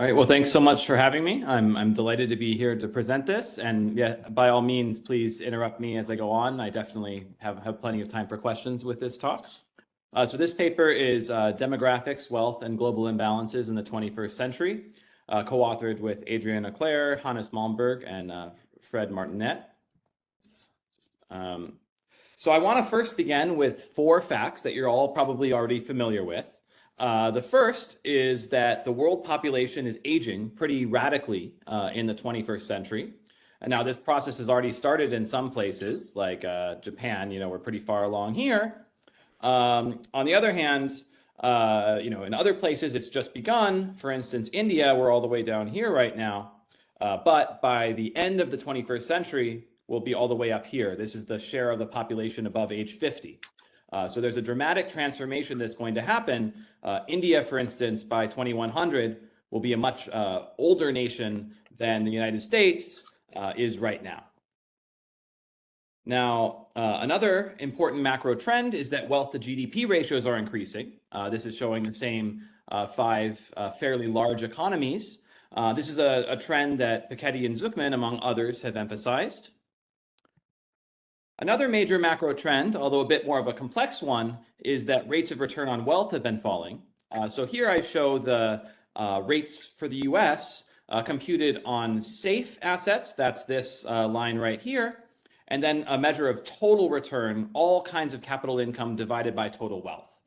All right, well, thanks so much for having me. I'm delighted to be here to present this. And yeah, by all means, please interrupt me as I go on. I definitely have plenty of time for questions with this talk. So this paper is Demographics, Wealth, and Global Imbalances in the 21st Century, co-authored with Adriana Clare, Hannes Malmberg, and Fred Martinet. So I want to first begin with 4 facts that you're all probably already familiar with. The first is that the world population is aging pretty radically in the 21st century. And now this process has already started in some places, like Japan, we're pretty far along here. On the other hand, in other places, it's just begun. For instance, India, we're all the way down here right now. But by the end of the 21st century, we'll be all the way up here. This is the share of the population above age 50. So there's a dramatic transformation that's going to happen. India, for instance, by 2100 will be a much older nation than the United States is right now. Now, another important macro trend is that wealth to GDP ratios are increasing. This is showing the same 5 fairly large economies. This is a trend that Piketty and Zuckman, among others, have emphasized. Another major macro trend, although a bit more of a complex one, is that rates of return on wealth have been falling. So here I show the rates for the US computed on safe assets, that's this line right here, and then a measure of total return, all kinds of capital income divided by total wealth.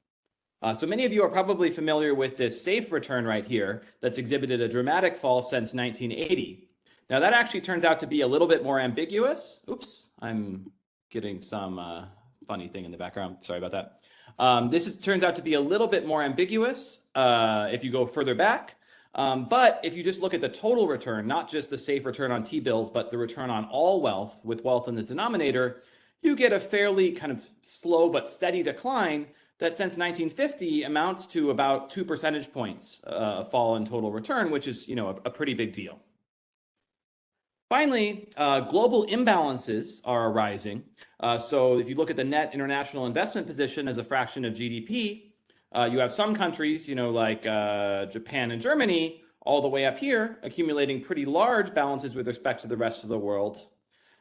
So many of you are probably familiar with this safe return right here that's exhibited a dramatic fall since 1980. Now that actually turns out to be a little bit more ambiguous. Oops, I'm getting some funny thing in the background. Sorry about that. This turns out to be a little bit more ambiguous if you go further back. But if you just look at the total return, not just the safe return on T-bills, but the return on all wealth with wealth in the denominator, you get a fairly kind of slow but steady decline that since 1950 amounts to about 2 percentage points fall in total return, which is a pretty big deal. Finally, global imbalances are arising. So if you look at the net international investment position as a fraction of GDP, you have some countries, like Japan and Germany, all the way up here, accumulating pretty large balances with respect to the rest of the world.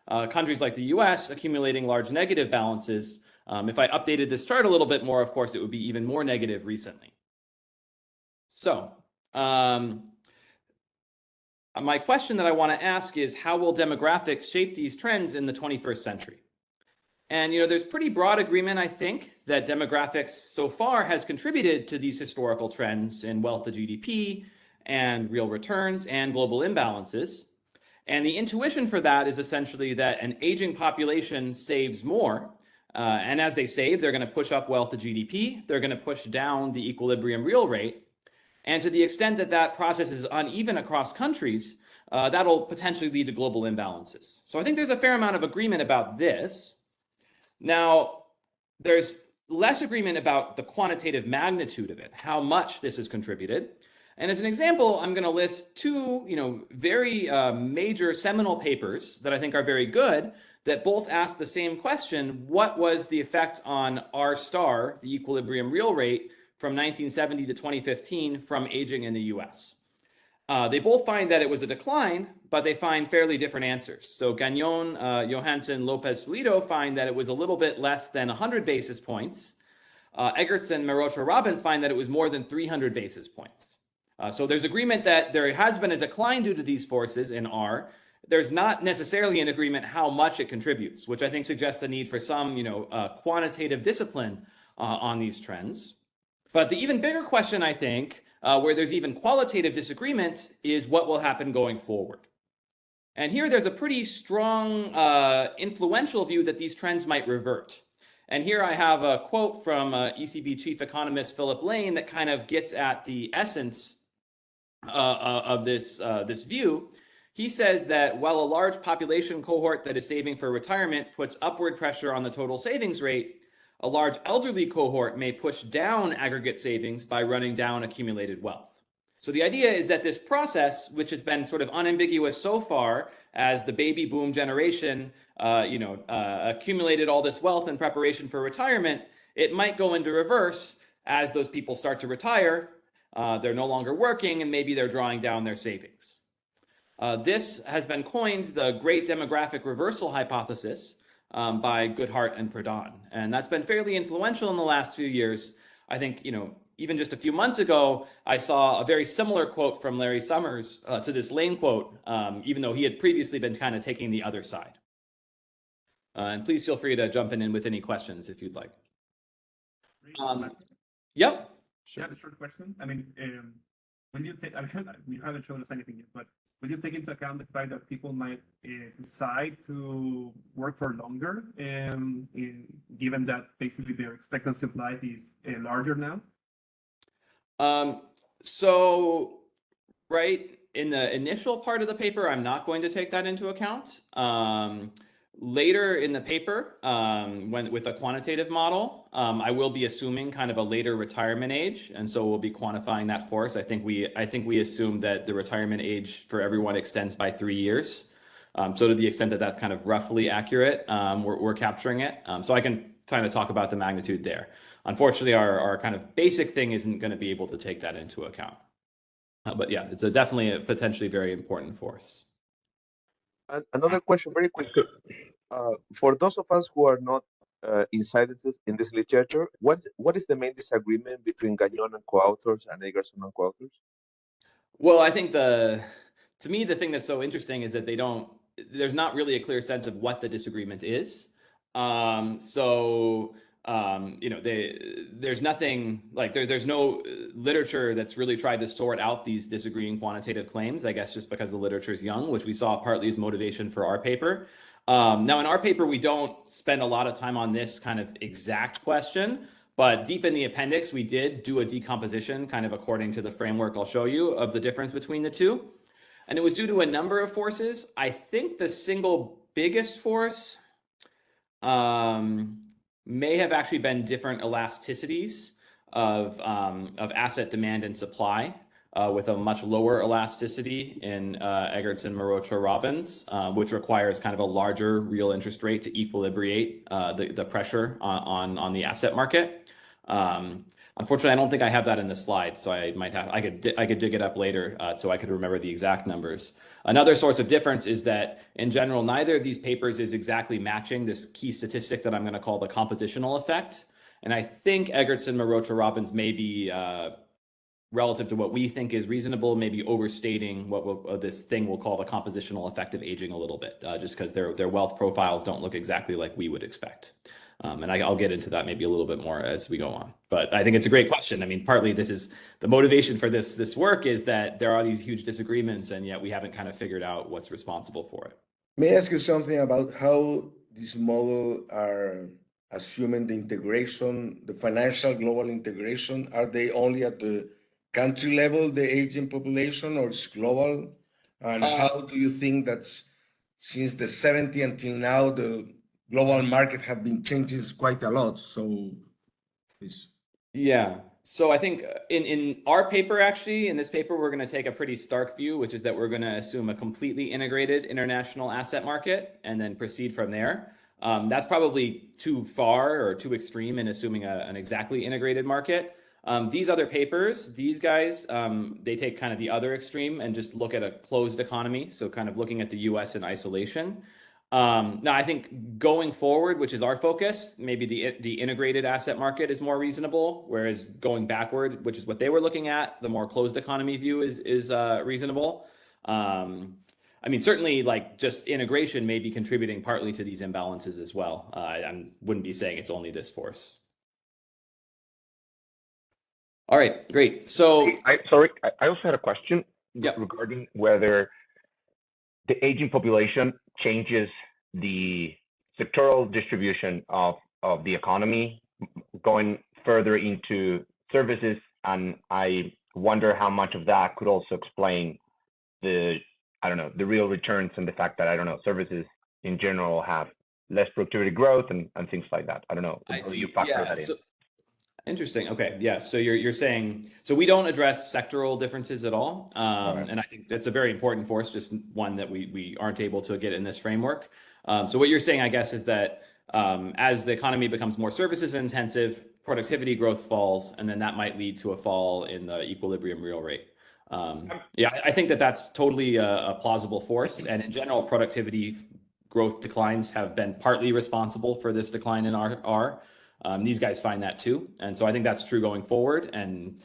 Countries like the US accumulating large negative balances. If I updated this chart a little bit more, of course, it would be even more negative recently. So, my question that I want to ask is, how will demographics shape these trends in the 21st century? And there's pretty broad agreement, I think, that demographics so far has contributed to these historical trends in wealth to GDP and real returns and global imbalances. And the intuition for that is essentially that an aging population saves more. And as they save, they're going to push up wealth to GDP. They're going to push down the equilibrium real rate. And to the extent that that process is uneven across countries, that'll potentially lead to global imbalances. So I think there's a fair amount of agreement about this. Now, there's less agreement about the quantitative magnitude of it, how much this has contributed. And as an example, I'm going to list 2, very major seminal papers that I think are very good that both ask the same question: what was the effect on R star, the equilibrium real rate, from 1970 to 2015 from aging in the US. They both find that it was a decline, but they find fairly different answers. So Gagnon, Johansson, Lopez Salido find that it was a little bit less than 100 basis points. Egertson, Marocha, Robbins find that it was more than 300 basis points. So there's agreement that there has been a decline due to these forces in R. There's not necessarily an agreement how much it contributes, which I think suggests the need for some, quantitative discipline on these trends. But the even bigger question, I think, where there's even qualitative disagreement, is what will happen going forward. And here there's a pretty strong, influential view that these trends might revert. And here I have a quote from ECB chief economist Philip Lane that kind of gets at the essence of this view. He says that while a large population cohort that is saving for retirement puts upward pressure on the total savings rate, a large elderly cohort may push down aggregate savings by running down accumulated wealth. So the idea is that this process, which has been sort of unambiguous so far as the baby boom generation, accumulated all this wealth in preparation for retirement, it might go into reverse as those people start to retire. they're no longer working, and maybe they're drawing down their savings. This has been coined the Great Demographic Reversal Hypothesis by Goodhart and Pradhan, and that's been fairly influential in the last few years. I think, even just a few months ago, I saw a very similar quote from Larry Summers to this Lane quote, even though he had previously been kind of taking the other side. And please feel free to jump in with any questions if you'd like. Yep. Sure. Yeah, a short question. I mean, when you take, you haven't shown us anything yet, but will you take into account the fact that people might decide to work for longer, given that basically their expectancy of life is larger now? So, right, in the initial part of the paper, I'm not going to take that into account. Later in the paper, with a quantitative model, I will be assuming kind of a later retirement age, and so we'll be quantifying that for us. I think we assume that the retirement age for everyone extends by 3 years. So to the extent that that's kind of roughly accurate, we're capturing it. So I can kind of talk about the magnitude there. Unfortunately, our kind of basic thing isn't going to be able to take that into account. But yeah, it's definitely a potentially very important force. Another question, very quick. For those of us who are not insighted in this literature, what is the main disagreement between Gagnon and co-authors and Eggerson and co-authors? Well, I think to me, the thing that's so interesting is that there's not really a clear sense of what the disagreement is. There's nothing like there's no literature that's really tried to sort out these disagreeing quantitative claims, I guess just because the literature is young, which we saw partly as motivation for our paper. Now in our paper, we don't spend a lot of time on this kind of exact question, but deep in the appendix, we did do a decomposition kind of according to the framework I'll show you of the difference between the two. And it was due to a number of forces. I think the single biggest force may have actually been different elasticities of asset demand and supply, with a much lower elasticity in Eggertson, Marotra, Robbins, which requires kind of a larger real interest rate to equilibrate the pressure on the asset market. Unfortunately, I don't think I have that in the slides, so I could dig it up later so I could remember the exact numbers. Another source of difference is that in general, neither of these papers is exactly matching this key statistic that I'm going to call the compositional effect. And I think Eggertson, Marotra, Robbins may be relative to what we think is reasonable, maybe overstating what this thing we'll call the compositional effect of aging a little bit, just because their wealth profiles don't look exactly like we would expect. And I'll get into that maybe a little bit more as we go on. But I think it's a great question. I mean, partly this is the motivation for this work is that there are these huge disagreements, and yet we haven't kind of figured out what's responsible for it. May I ask you something about how this model are assuming the integration, the financial global integration? Are they only at the country level, the aging population, or it's global? And how do you think that's since the 70s until now, the global market have been changing quite a lot? So yeah. So I think in our paper, actually, in this paper, we're going to take a pretty stark view, which is that we're going to assume a completely integrated international asset market and then proceed from there. That's probably too far or too extreme in assuming an exactly integrated market. These other papers, these guys, they take kind of the other extreme and just look at a closed economy. So kind of looking at the US in isolation. Now, I think going forward, which is our focus, maybe the integrated asset market is more reasonable, whereas going backward, which is what they were looking at, the more closed economy view is reasonable. I mean, certainly, like just integration may be contributing partly to these imbalances as well. I wouldn't be saying it's only this force. All right, great. So, I also had a question regarding whether the aging population changes the sectoral distribution of the economy going further into services, and I wonder how much of that could also explain the real returns and the fact that services in general have less productivity growth and things like that. I don't know. I see. You factor that in. Interesting. Okay. Yeah. So you're saying, so we don't address sectoral differences at all. Right. And I think that's a very important force, just one that we aren't able to get in this framework. So what you're saying, I guess, is that as the economy becomes more services intensive, productivity growth falls, and then that might lead to a fall in the equilibrium real rate. Yeah, I think that that's totally a plausible force. And in general, productivity growth declines have been partly responsible for this decline in R. These guys find that too. And so I think that's true going forward. And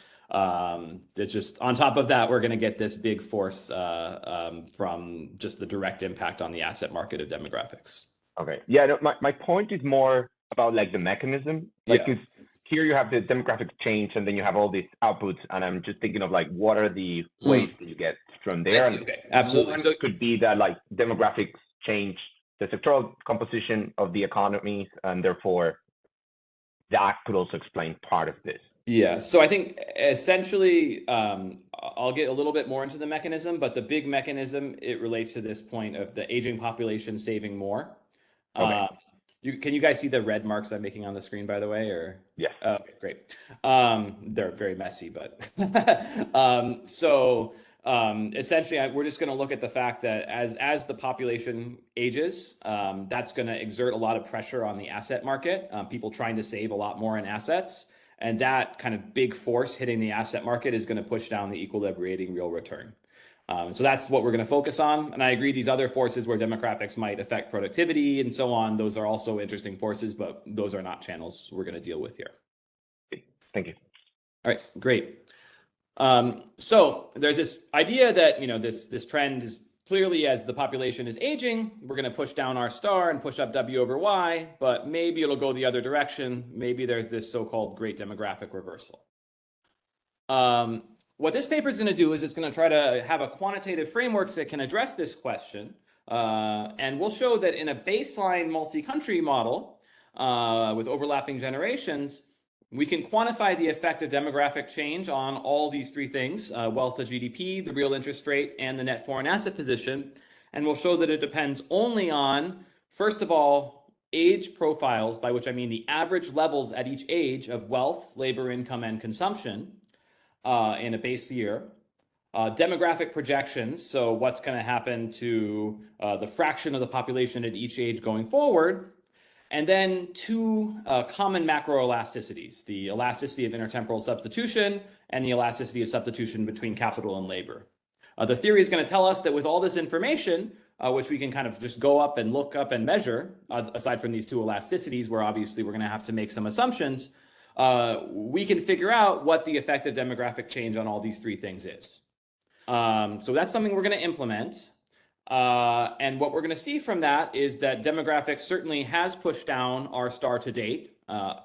it's just on top of that, we're going to get this big force from just the direct impact on the asset market of demographics. Okay. Yeah, no, my point is more about like the mechanism. Like, Yeah. here you have the demographic change and then you have all these outputs, and I'm just thinking of like, what are the ways that you get from there? I see. Okay. Absolutely. One So could be that like demographics change the sectoral composition of the economies, and therefore that could also explain part of this. yeah, so I think essentially, I'll get a little bit more into the mechanism, but the big mechanism, it relates to this point of the aging population saving more. Okay. Can you guys see the red marks I'm making on the screen, by the way? Or Yes. Okay, great. They're very messy, but essentially, we're just going to look at the fact that as the population ages, that's going to exert a lot of pressure on the asset market. People trying to save a lot more in assets, and that kind of big force hitting the asset market is going to push down the equilibrating real return. So that's what we're going to focus on. And I agree, these other forces where demographics might affect productivity and so on, those are also interesting forces, but those are not channels we're going to deal with here. Thank you. All right, great. So there's this idea that, this trend is clearly, as the population is aging, we're going to push down R star and push up W over Y, but maybe it'll go the other direction. Maybe there's this so-called great demographic reversal. What this paper is going to do is it's going to try to have a quantitative framework that can address this question. And we'll show that in a baseline multi-country model with overlapping generations, we can quantify the effect of demographic change on all these three things: wealth to GDP, the real interest rate, and the net foreign asset position. And we'll show that it depends only on, first of all, age profiles, by which I mean the average levels at each age of wealth, labor, income, and consumption in a base year. Demographic projections, so what's going to happen to the fraction of the population at each age going forward. And then two common macroelasticities: the elasticity of intertemporal substitution and the elasticity of substitution between capital and labor. The theory is going to tell us that with all this information, which we can kind of just go up and look up and measure, aside from these two elasticities, where obviously we're going to have to make some assumptions, we can figure out what the effect of demographic change on all these three things is. So that's something we're going to implement. And what we're going to see from that is that demographics certainly has pushed down R star to date,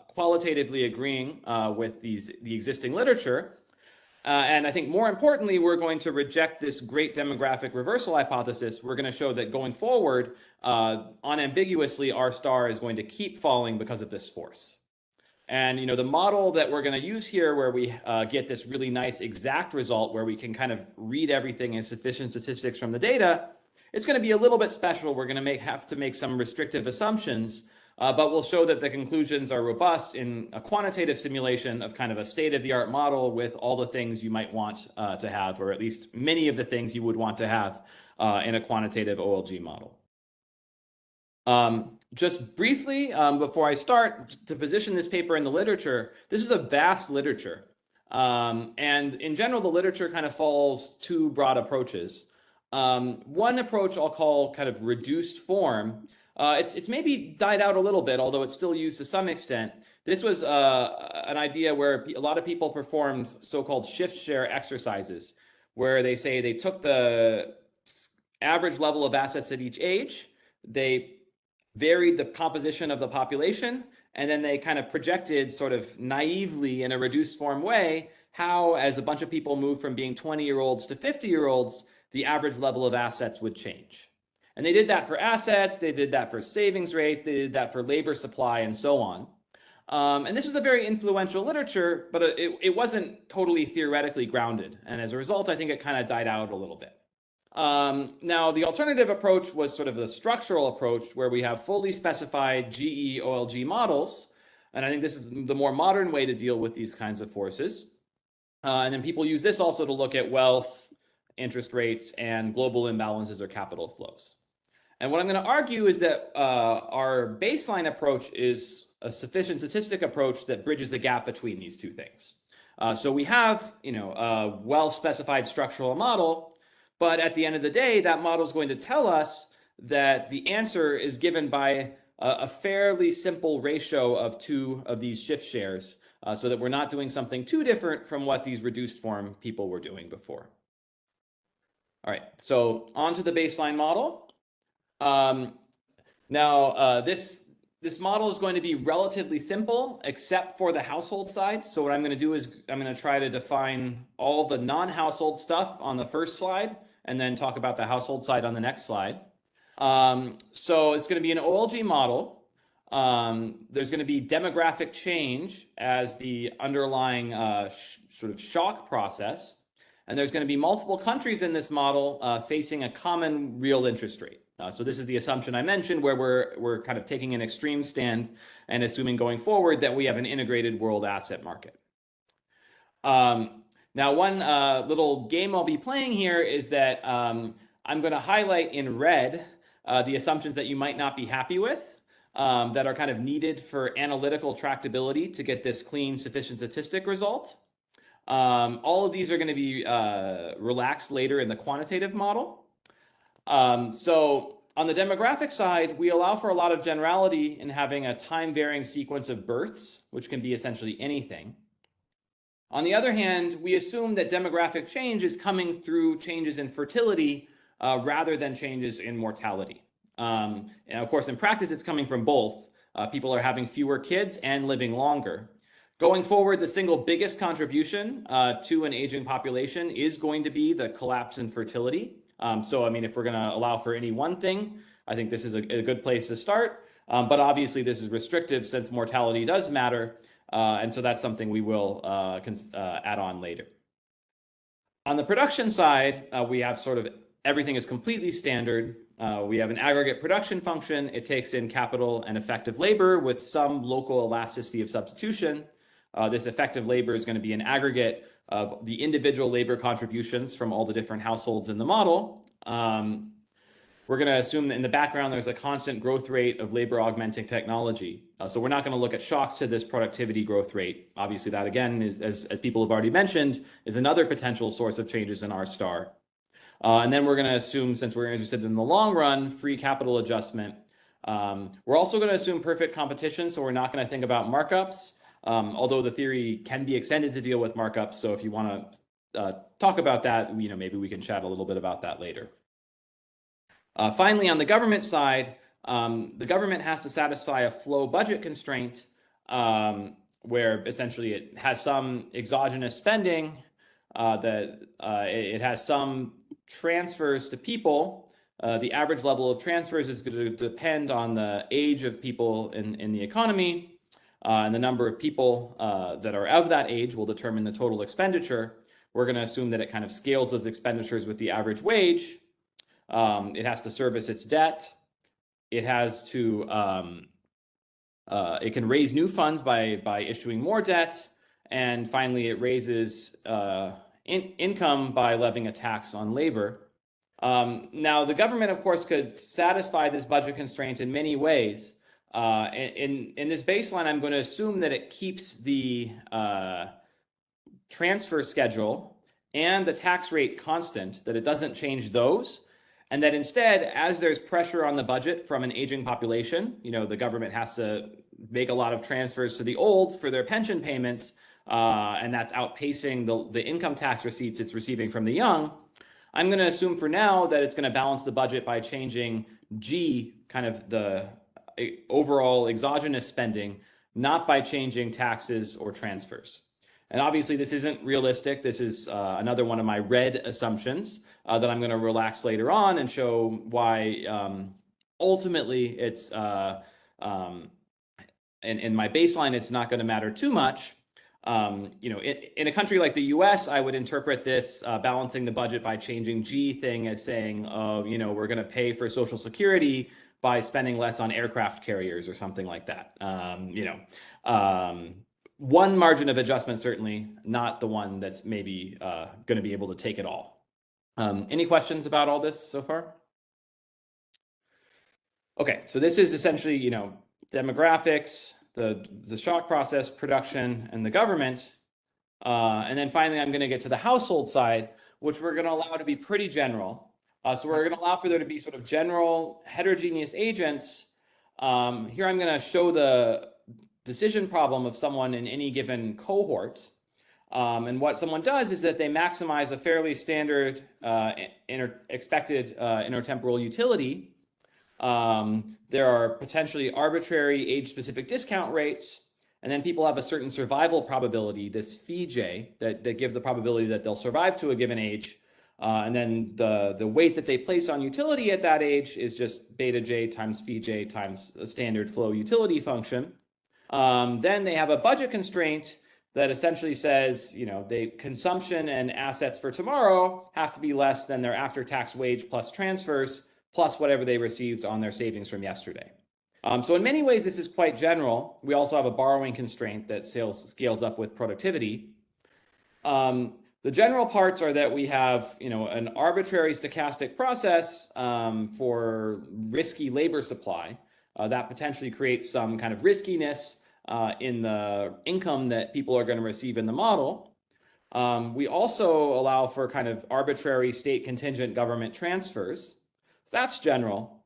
qualitatively agreeing with the existing literature. And I think more importantly, we're going to reject this great demographic reversal hypothesis. We're going to show that going forward, unambiguously, R star is going to keep falling because of this force. And the model that we're going to use here, where we get this really nice exact result, where we can kind of read everything in sufficient statistics from the data, it's going to be a little bit special. We're going to have to make some restrictive assumptions, but we'll show that the conclusions are robust in a quantitative simulation of kind of a state-of-the-art model with all the things you might want to have, or at least many of the things you would want to have in a quantitative OLG model. Just briefly, before I start, to position this paper in the literature, this is a vast literature. And in general, the literature kind of follows two broad approaches. One approach I'll call kind of reduced form. It's maybe died out a little bit, although it's still used to some extent. This was an idea where a lot of people performed so-called shift share exercises, where they say they took the average level of assets at each age, they varied the composition of the population, and then they kind of projected sort of naively in a reduced form way how, as a bunch of people move from being 20-year-olds to 50-year-olds, the average level of assets would change. And they did that for assets, they did that for savings rates, they did that for labor supply, and so on. And this was a very influential literature, but it wasn't totally theoretically grounded. And as a result, I think it kind of died out a little bit. Now, the alternative approach was sort of the structural approach, where we have fully specified GE OLG models. And I think this is the more modern way to deal with these kinds of forces. And then people use this also to look at wealth, interest rates, and global imbalances or capital flows. And what I'm going to argue is that our baseline approach is a sufficient statistic approach that bridges the gap between these two things. So we have, a well-specified structural model, but at the end of the day, that model is going to tell us that the answer is given by a fairly simple ratio of 2 of these shift shares, so that we're not doing something too different from what these reduced form people were doing before. All right, so on to the baseline model. Now, this model is going to be relatively simple, except for the household side. So what I'm going to do is I'm going to try to define all the non-household stuff on the first slide, and then talk about the household side on the next slide. So it's going to be an OLG model. There's going to be demographic change as the underlying sort of shock process. And there's going to be multiple countries in this model facing a common real interest rate. So this is the assumption I mentioned, where we're kind of taking an extreme stand and assuming going forward that we have an integrated world asset market. Now, one little game I'll be playing here is that I'm going to highlight in red the assumptions that you might not be happy with, that are kind of needed for analytical tractability to get this clean sufficient statistic result. All of these are going to be relaxed later in the quantitative model. So on the demographic side, we allow for a lot of generality in having a time-varying sequence of births, which can be essentially anything. On the other hand, we assume that demographic change is coming through changes in fertility rather than changes in mortality. And of course, in practice, it's coming from both. People are having fewer kids and living longer. Going forward, the single biggest contribution to an aging population is going to be the collapse in fertility. So, I mean, if we're going to allow for any one thing, I think this is a good place to start. But obviously, this is restrictive since mortality does matter. And so that's something we will add on later. On the production side, we have sort of everything is completely standard. We have an aggregate production function. It takes in capital and effective labor with some local elasticity of substitution. This effective labor is going to be an aggregate of the individual labor contributions from all the different households in the model. We're going to assume that in the background, there's a constant growth rate of labor augmenting technology. So we're not going to look at shocks to this productivity growth rate. Obviously, that again, is, as people have already mentioned, is another potential source of changes in R star. And then we're going to assume, since we're interested in the long run, free capital adjustment. We're also going to assume perfect competition, so we're not going to think about markups. Although the theory can be extended to deal with markups. So if you want to talk about that, maybe we can chat a little bit about that later. Finally, on the government side, the government has to satisfy a flow budget constraint where essentially it has some exogenous spending, that it has some transfers to people. The average level of transfers is going to depend on the age of people in the economy. And the number of people that are of that age will determine the total expenditure. We're going to assume that it kind of scales those expenditures with the average wage. It has to service its debt. It has to, it can raise new funds by issuing more debt. And finally, it raises income by levying a tax on labor. Now, the government, of course, could satisfy this budget constraint in many ways. In this baseline, I'm going to assume that it keeps the transfer schedule and the tax rate constant, that it doesn't change those, and that instead, as there's pressure on the budget from an aging population, the government has to make a lot of transfers to the olds for their pension payments, and that's outpacing the income tax receipts it's receiving from the young. I'm going to assume for now that it's going to balance the budget by changing G, kind of the overall exogenous spending, not by changing taxes or transfers. And obviously this isn't realistic. This is another one of my red assumptions that I'm going to relax later on and show why ultimately it's in my baseline it's not going to matter too much. In a country like the US, I would interpret this balancing the budget by changing G thing as saying, we're going to pay for Social Security by spending less on aircraft carriers or something like that. One margin of adjustment, certainly not the one that's maybe going to be able to take it all. Any questions about all this so far? Okay, so this is essentially, demographics, the shock process, production, and the government. And then finally, I'm going to get to the household side, which we're going to allow to be pretty general. So we're going to allow for there to be sort of general heterogeneous agents. Here I'm going to show the decision problem of someone in any given cohort. And what someone does is that they maximize a fairly standard expected intertemporal utility. There are potentially arbitrary age-specific discount rates, and then people have a certain survival probability, this phi j, that gives the probability that they'll survive to a given age. And then the weight that they place on utility at that age is just beta j times phi j times a standard flow utility function. Then they have a budget constraint that essentially says, consumption and assets for tomorrow have to be less than their after-tax wage plus transfers, plus whatever they received on their savings from yesterday. So in many ways, this is quite general. We also have a borrowing constraint that scales up with productivity. The general parts are that we have, an arbitrary stochastic process for risky labor supply that potentially creates some kind of riskiness in the income that people are going to receive in the model. We also allow for kind of arbitrary state contingent government transfers. That's general.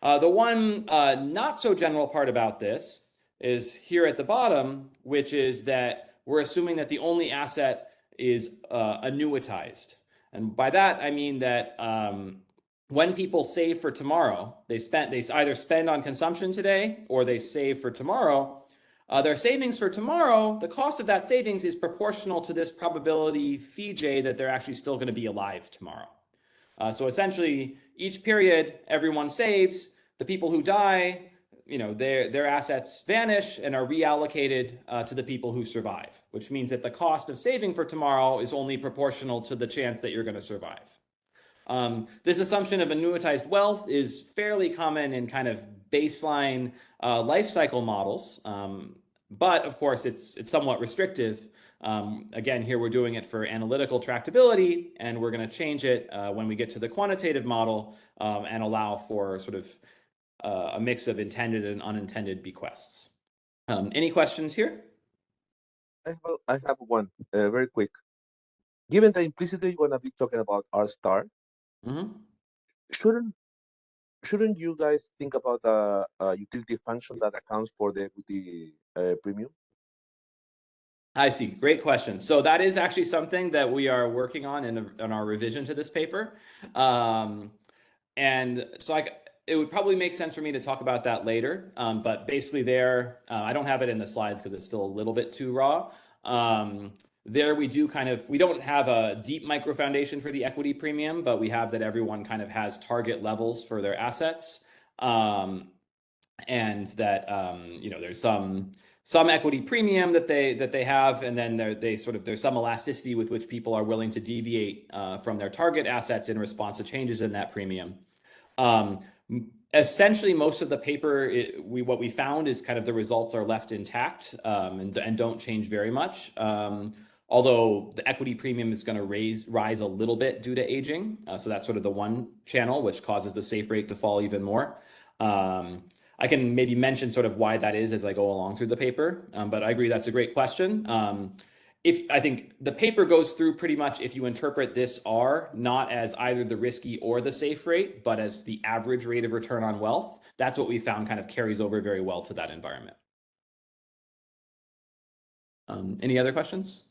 The one not so general part about this is here at the bottom, which is that we're assuming that the only asset is annuitized. And by that, I mean that when people save for tomorrow, they either spend on consumption today or they save for tomorrow. Their savings for tomorrow, the cost of that savings is proportional to this probability phi j that they're actually still going to be alive tomorrow. So essentially, each period, everyone saves. The people who die, their assets vanish and are reallocated to the people who survive, which means that the cost of saving for tomorrow is only proportional to the chance that you're going to survive. This assumption of annuitized wealth is fairly common in kind of baseline life cycle models, but of course it's somewhat restrictive. Again, here we're doing it for analytical tractability, and we're going to change it when we get to the quantitative model and allow for sort of a mix of intended and unintended bequests. Any questions here? I have one very quick. Given that implicitly you're going to be talking about R star, shouldn't you guys think about a utility function that accounts for the equity premium? I see. Great question. So that is actually something that we are working on in our revision to this paper. And so it would probably make sense for me to talk about that later. But basically I don't have it in the slides because it's still a little bit too raw. There we don't have a deep micro foundation for the equity premium, but we have that everyone kind of has target levels for their assets. And that, there's some equity premium that they have, and then there's some elasticity with which people are willing to deviate from their target assets in response to changes in that premium. Essentially, most of the paper, what we found is kind of the results are left intact and don't change very much. Although the equity premium is going to rise a little bit due to aging. So that's sort of the one channel which causes the safe rate to fall even more. I can maybe mention sort of why that is as I go along through the paper, but I agree that's a great question. I think the paper goes through pretty much if you interpret this R not as either the risky or the safe rate, but as the average rate of return on wealth, that's what we found kind of carries over very well to that environment. Any other questions?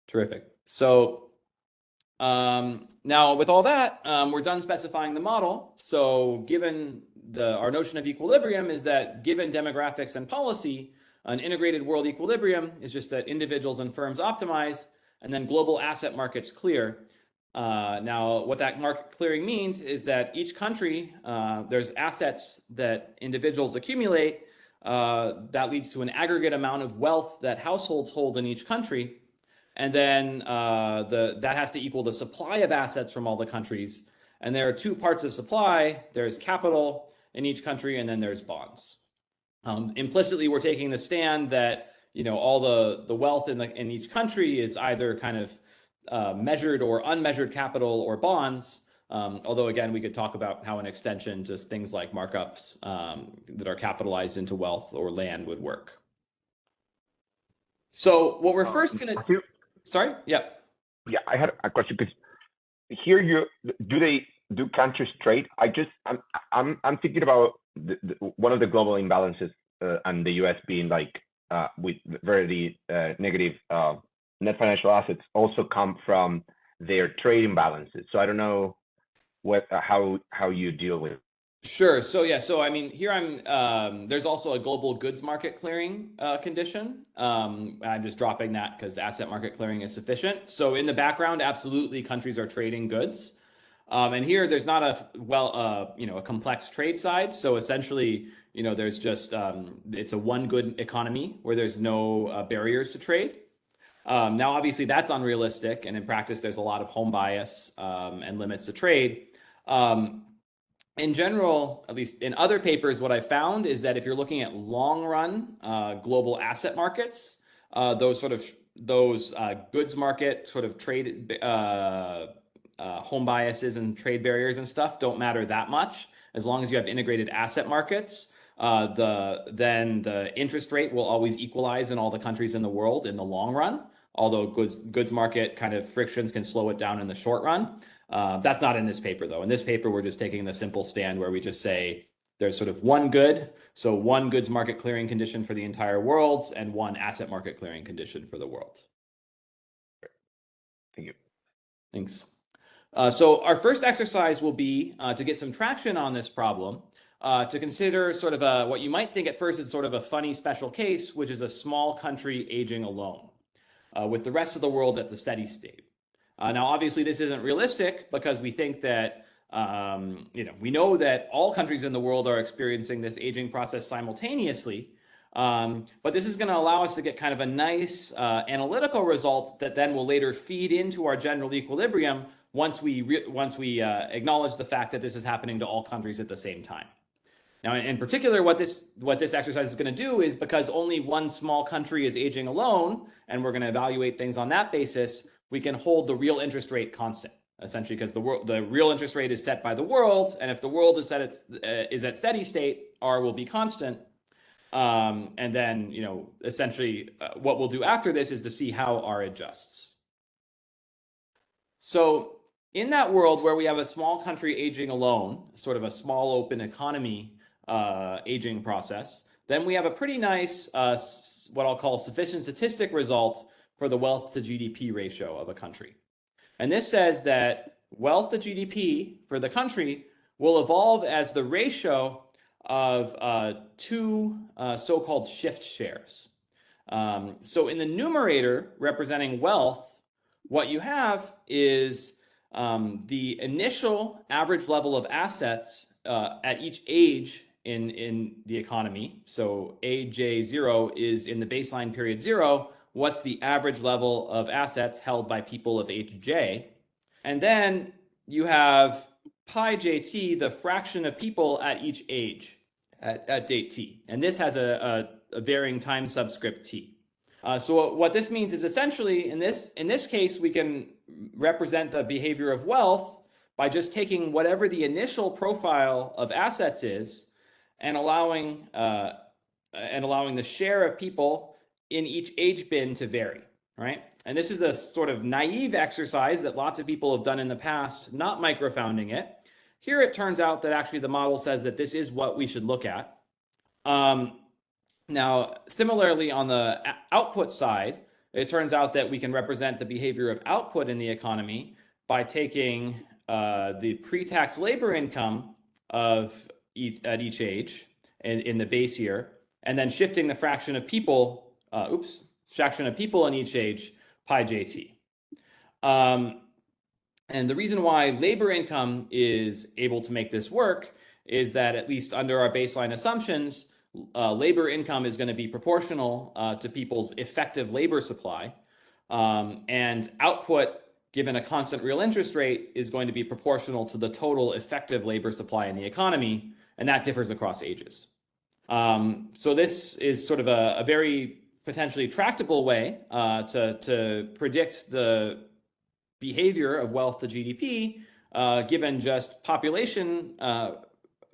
Terrific. So now with all that, we're done specifying the model. So given our notion of equilibrium is that given demographics and policy, an integrated world equilibrium is just that individuals and firms optimize and then global asset markets clear. Now, what that market clearing means is that each country, there's assets that individuals accumulate that leads to an aggregate amount of wealth that households hold in each country. And then that has to equal the supply of assets from all the countries. And there are two parts of supply. There's capital in each country, and then there's bonds. Implicitly, we're taking the stand that all the wealth in each country is either kind of measured or unmeasured capital or bonds. Although, again, we could talk about how an extension to things like markups that are capitalized into wealth or land would work. So what we're first going to... Sorry? Yep. Yeah, I had a question because here do countries trade? I'm thinking about one of the global imbalances and the U.S. being like with very negative net financial assets also come from their trade imbalances. So I don't know how you deal with it. Sure. So yeah. So I mean, here there's also a global goods market clearing condition. I'm just dropping that because the asset market clearing is sufficient. So in the background, absolutely, countries are trading goods. And here there's not a complex trade side. So essentially, there's just it's a one good economy where there's no barriers to trade. Now, obviously, that's unrealistic, and in practice, there's a lot of home bias and limits to trade. In general, at least in other papers, what I found is that if you're looking at long run global asset markets, those goods market sort of trade home biases and trade barriers and stuff don't matter that much as long as you have integrated asset markets. Then the interest rate will always equalize in all the countries in the world in the long run, although goods market kind of frictions can slow it down in the short run. That's not in this paper, though. In this paper, we're just taking the simple stand where we just say there's sort of one good, so one goods market clearing condition for the entire world and one asset market clearing condition for the world. Thank you. Thanks. So our first exercise will be to get some traction on this problem, to consider sort of what you might think at first is sort of a funny special case, which is a small country aging alone, with the rest of the world at the steady state. Now, obviously, this isn't realistic because we think that, we know that all countries in the world are experiencing this aging process simultaneously. But this is going to allow us to get kind of a nice analytical result that then will later feed into our general equilibrium once we acknowledge the fact that this is happening to all countries at the same time. Now, in particular, what this exercise is going to do is, because only one small country is aging alone, and we're going to evaluate things on that basis, we can hold the real interest rate constant, essentially, because the real interest rate is set by the world, and if the world is at steady state, R will be constant. And then, essentially, what we'll do after this is to see how R adjusts. So in that world where we have a small country aging alone, sort of a small open economy aging process, then we have a pretty nice, what I'll call sufficient statistic result for the wealth to GDP ratio of a country. And this says that wealth to GDP for the country will evolve as the ratio of two so-called shift shares. So in the numerator representing wealth, what you have is the initial average level of assets at each age in the economy. So AJ0 is in the baseline period 0. What's the average level of assets held by people of age J? And then you have pi JT, the fraction of people at each age at date T. And this has a varying time subscript T. So what this means is essentially, in this case, we can represent the behavior of wealth by just taking whatever the initial profile of assets is and allowing the share of people in each age bin to vary, right? And this is the sort of naive exercise that lots of people have done in the past, not microfounding it. Here it turns out that actually the model says that this is what we should look at. Now, similarly, on the output side, it turns out that we can represent the behavior of output in the economy by taking the pre-tax labor income at each age in the base year, and then shifting the fraction of people, in each age, pi JT. And the reason why labor income is able to make this work is that, at least under our baseline assumptions, labor income is going to be proportional to people's effective labor supply. And output, given a constant real interest rate, is going to be proportional to the total effective labor supply in the economy, and that differs across ages. So this is sort of a very potentially tractable way to predict the behavior of wealth to GDP given just population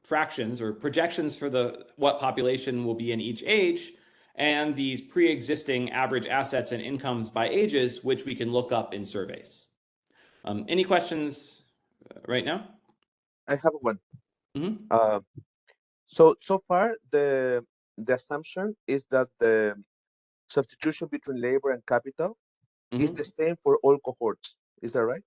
fractions or projections for what population will be in each age, and these pre-existing average assets and incomes by ages, which we can look up in surveys. Any questions right now? I have one. Mm-hmm. So far, the assumption is that the substitution between labor and capital is the same for all cohorts. Is that right?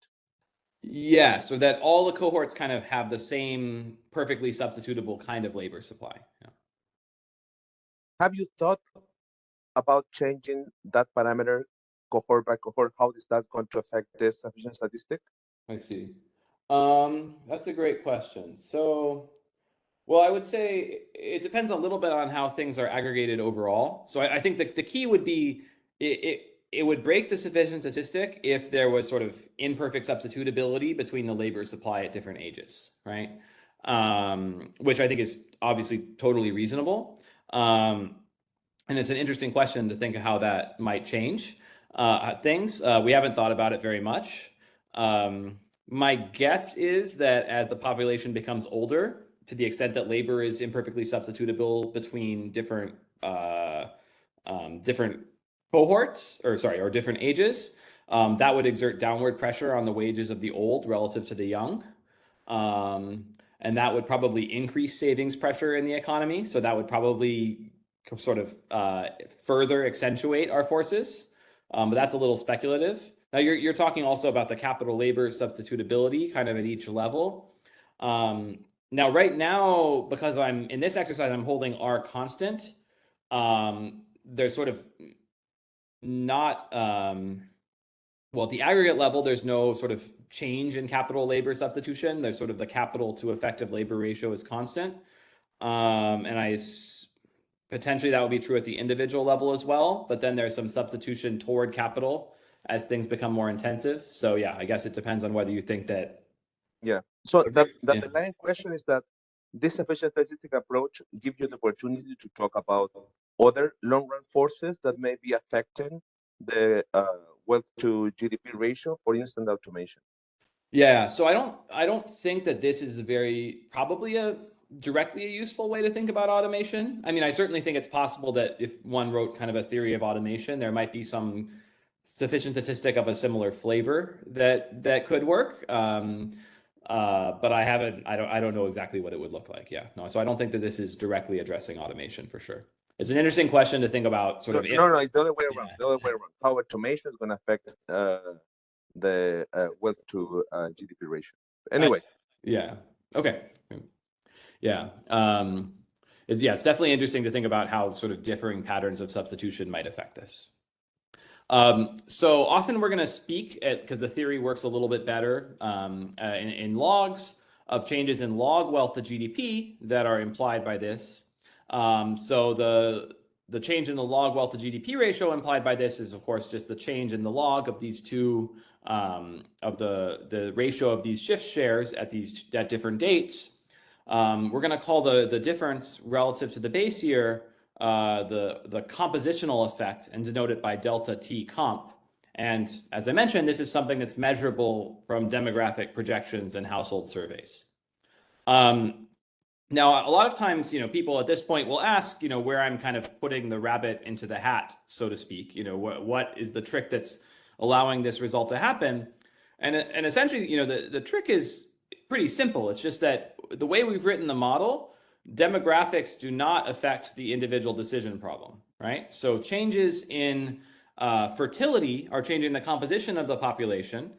Yeah, so that all the cohorts kind of have the same perfectly substitutable kind of labor supply. Yeah. Have you thought about changing that parameter cohort by cohort? How is that going to affect the sufficient statistic? I see. That's a great question. So, well, I would say it depends a little bit on how things are aggregated overall. So I think the key would be it would break the sufficient statistic if there was sort of imperfect substitutability between the labor supply at different ages, right? Which I think is obviously totally reasonable. And it's an interesting question to think of how that might change things. We haven't thought about it very much. My guess is that as the population becomes older, to the extent that labor is imperfectly substitutable between different different cohorts, or different ages, that would exert downward pressure on the wages of the old relative to the young. And that would probably increase savings pressure in the economy. So that would probably sort of further accentuate our forces. But that's a little speculative. Now you're talking also about the capital labor substitutability kind of at each level. Now, right now, because I'm in this exercise, I'm holding R constant. There's sort of not, well, at the aggregate level, there's no sort of change in capital labor substitution. There's sort of the capital to effective labor ratio is constant. And potentially that would be true at the individual level as well, but then there's some substitution toward capital as things become more intensive. So yeah, I guess it depends on whether you think that. Yeah. So the line question is that this sufficient statistic approach gives you the opportunity to talk about other long-run forces that may be affecting the wealth to GDP ratio, for instance, automation. Yeah, so I don't think that this is probably directly a useful way to think about automation. I mean, I certainly think it's possible that if one wrote kind of a theory of automation, there might be some sufficient statistic of a similar flavor that could work. But I don't know exactly what it would look like. Yeah, no, so I don't think that this is directly addressing automation for sure. It's an interesting question to think about. No, it's the other way around. The other way around. How automation is going to affect the wealth to GDP ratio. Anyways. Yeah. Okay. Yeah. It's definitely interesting to think about how sort of differing patterns of substitution might affect this. So often we're going to speak because the theory works a little bit better in logs of changes in log wealth to GDP that are implied by this. So the change in the log wealth to GDP ratio implied by this is, of course, just the change in the log of these two of the ratio of these shift shares at different dates. We're going to call the difference relative to the base year the compositional effect and denote it by delta T comp. And as I mentioned, this is something that's measurable from demographic projections and household surveys. Now, a lot of times, people at this point will ask, where I'm kind of putting the rabbit into the hat, so to speak. What is the trick that's allowing this result to happen? And essentially, the trick is pretty simple. It's just that the way we've written the model, demographics do not affect the individual decision problem, right? So changes in fertility are changing the composition of the population,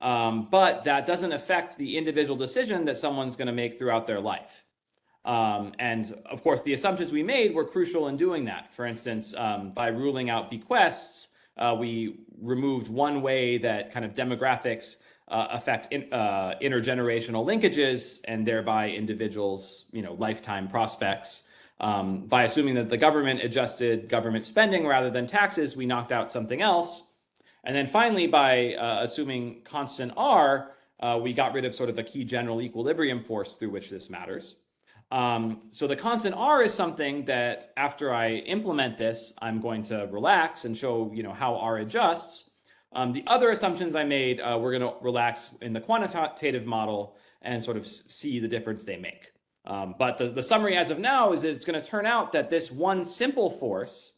but that doesn't affect the individual decision that someone's going to make throughout their life. And of course, the assumptions we made were crucial in doing that. For instance, by ruling out bequests, we removed one way that kind of demographics affect intergenerational linkages and thereby individuals' lifetime prospects. By assuming that the government adjusted government spending rather than taxes, we knocked out something else. And then finally, by assuming constant R, we got rid of sort of a key general equilibrium force through which this matters. So the constant R is something that after I implement this, I'm going to relax and show how R adjusts. The other assumptions I made, we're going to relax in the quantitative model and sort of see the difference they make. But the summary as of now is that it's going to turn out that this one simple force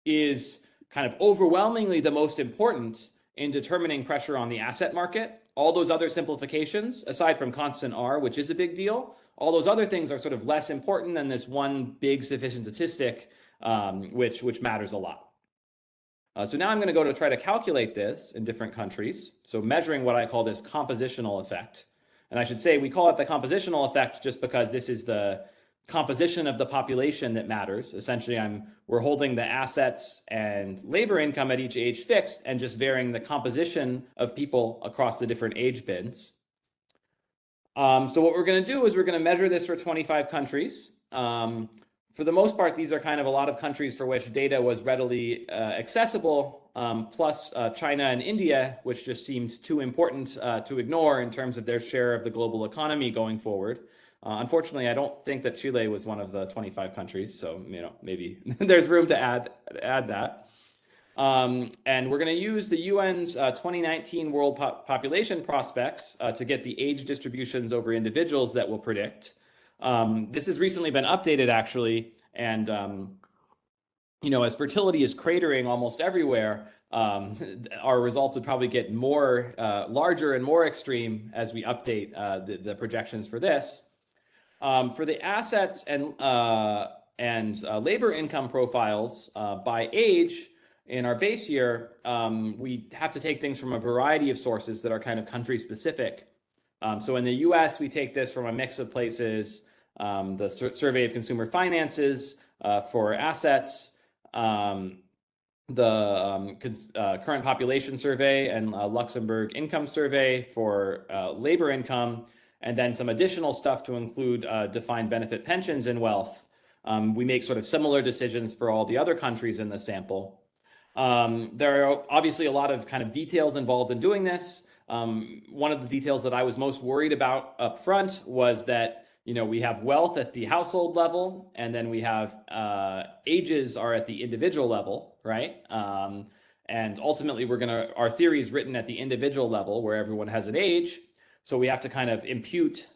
is kind of overwhelmingly the most important in determining pressure on the asset market. All those other simplifications, aside from constant R, which is a big deal, all those other things are sort of less important than this one big sufficient statistic, which matters a lot. So now I'm going to go to try to calculate this in different countries. So measuring what I call this compositional effect. And I should say we call it the compositional effect just because this is the composition of the population that matters. Essentially, we're holding the assets and labor income at each age fixed and just varying the composition of people across the different age bins. So what we're going to do is we're going to measure this for 25 countries. For the most part, these are kind of a lot of countries for which data was readily accessible, plus China and India, which just seemed too important to ignore in terms of their share of the global economy going forward. Unfortunately, I don't think that Chile was one of the 25 countries, so maybe there's room to add that. And we're going to use the UN's 2019 World Population Prospects to get the age distributions over individuals that we'll predict. This has recently been updated, actually, and as fertility is cratering almost everywhere, our results would probably get more larger and more extreme as we update the projections for this. For the assets and labor income profiles by age in our base year, we have to take things from a variety of sources that are kind of country specific. So in the US, we take this from a mix of places, the Survey of Consumer Finances for assets, the Current Population Survey and Luxembourg Income Survey for labor income, and then some additional stuff to include defined benefit pensions and wealth. We make sort of similar decisions for all the other countries in the sample. There are obviously a lot of kind of details involved in doing this. One of the details that I was most worried about up front was that we have wealth at the household level, and then we have ages are at the individual level, right? And ultimately, our theory is written at the individual level where everyone has an age. So we have to kind of impute,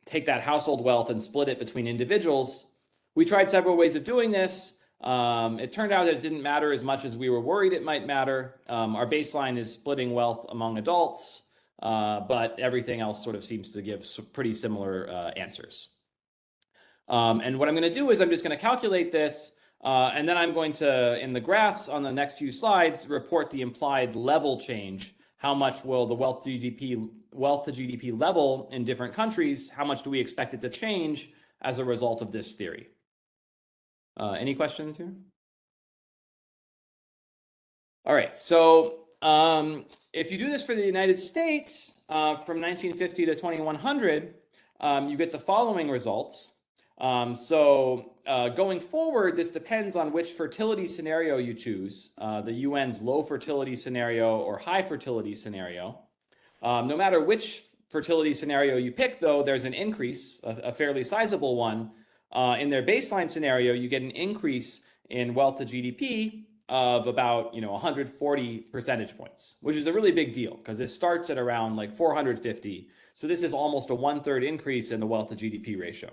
take that household wealth and split it between individuals. We tried several ways of doing this. It turned out that it didn't matter as much as we were worried it might matter. Our baseline is splitting wealth among adults, but everything else sort of seems to give pretty similar answers. And what I'm going to do is I'm just going to calculate this, and then I'm going to, in the graphs on the next few slides, report the implied level change. How much will the wealth to GDP level in different countries, how much do we expect it to change as a result of this theory? Any questions here? All right, so if you do this for the United States from 1950 to 2100, you get the following results. Going forward, this depends on which fertility scenario you choose, the UN's low fertility scenario or high fertility scenario. No matter which fertility scenario you pick, though, there's an increase, a fairly sizable one. In their baseline scenario, you get an increase in wealth to GDP of about 140 percentage points, which is a really big deal because it starts at around like 450. So this is almost a 1/3 increase in the wealth to GDP ratio.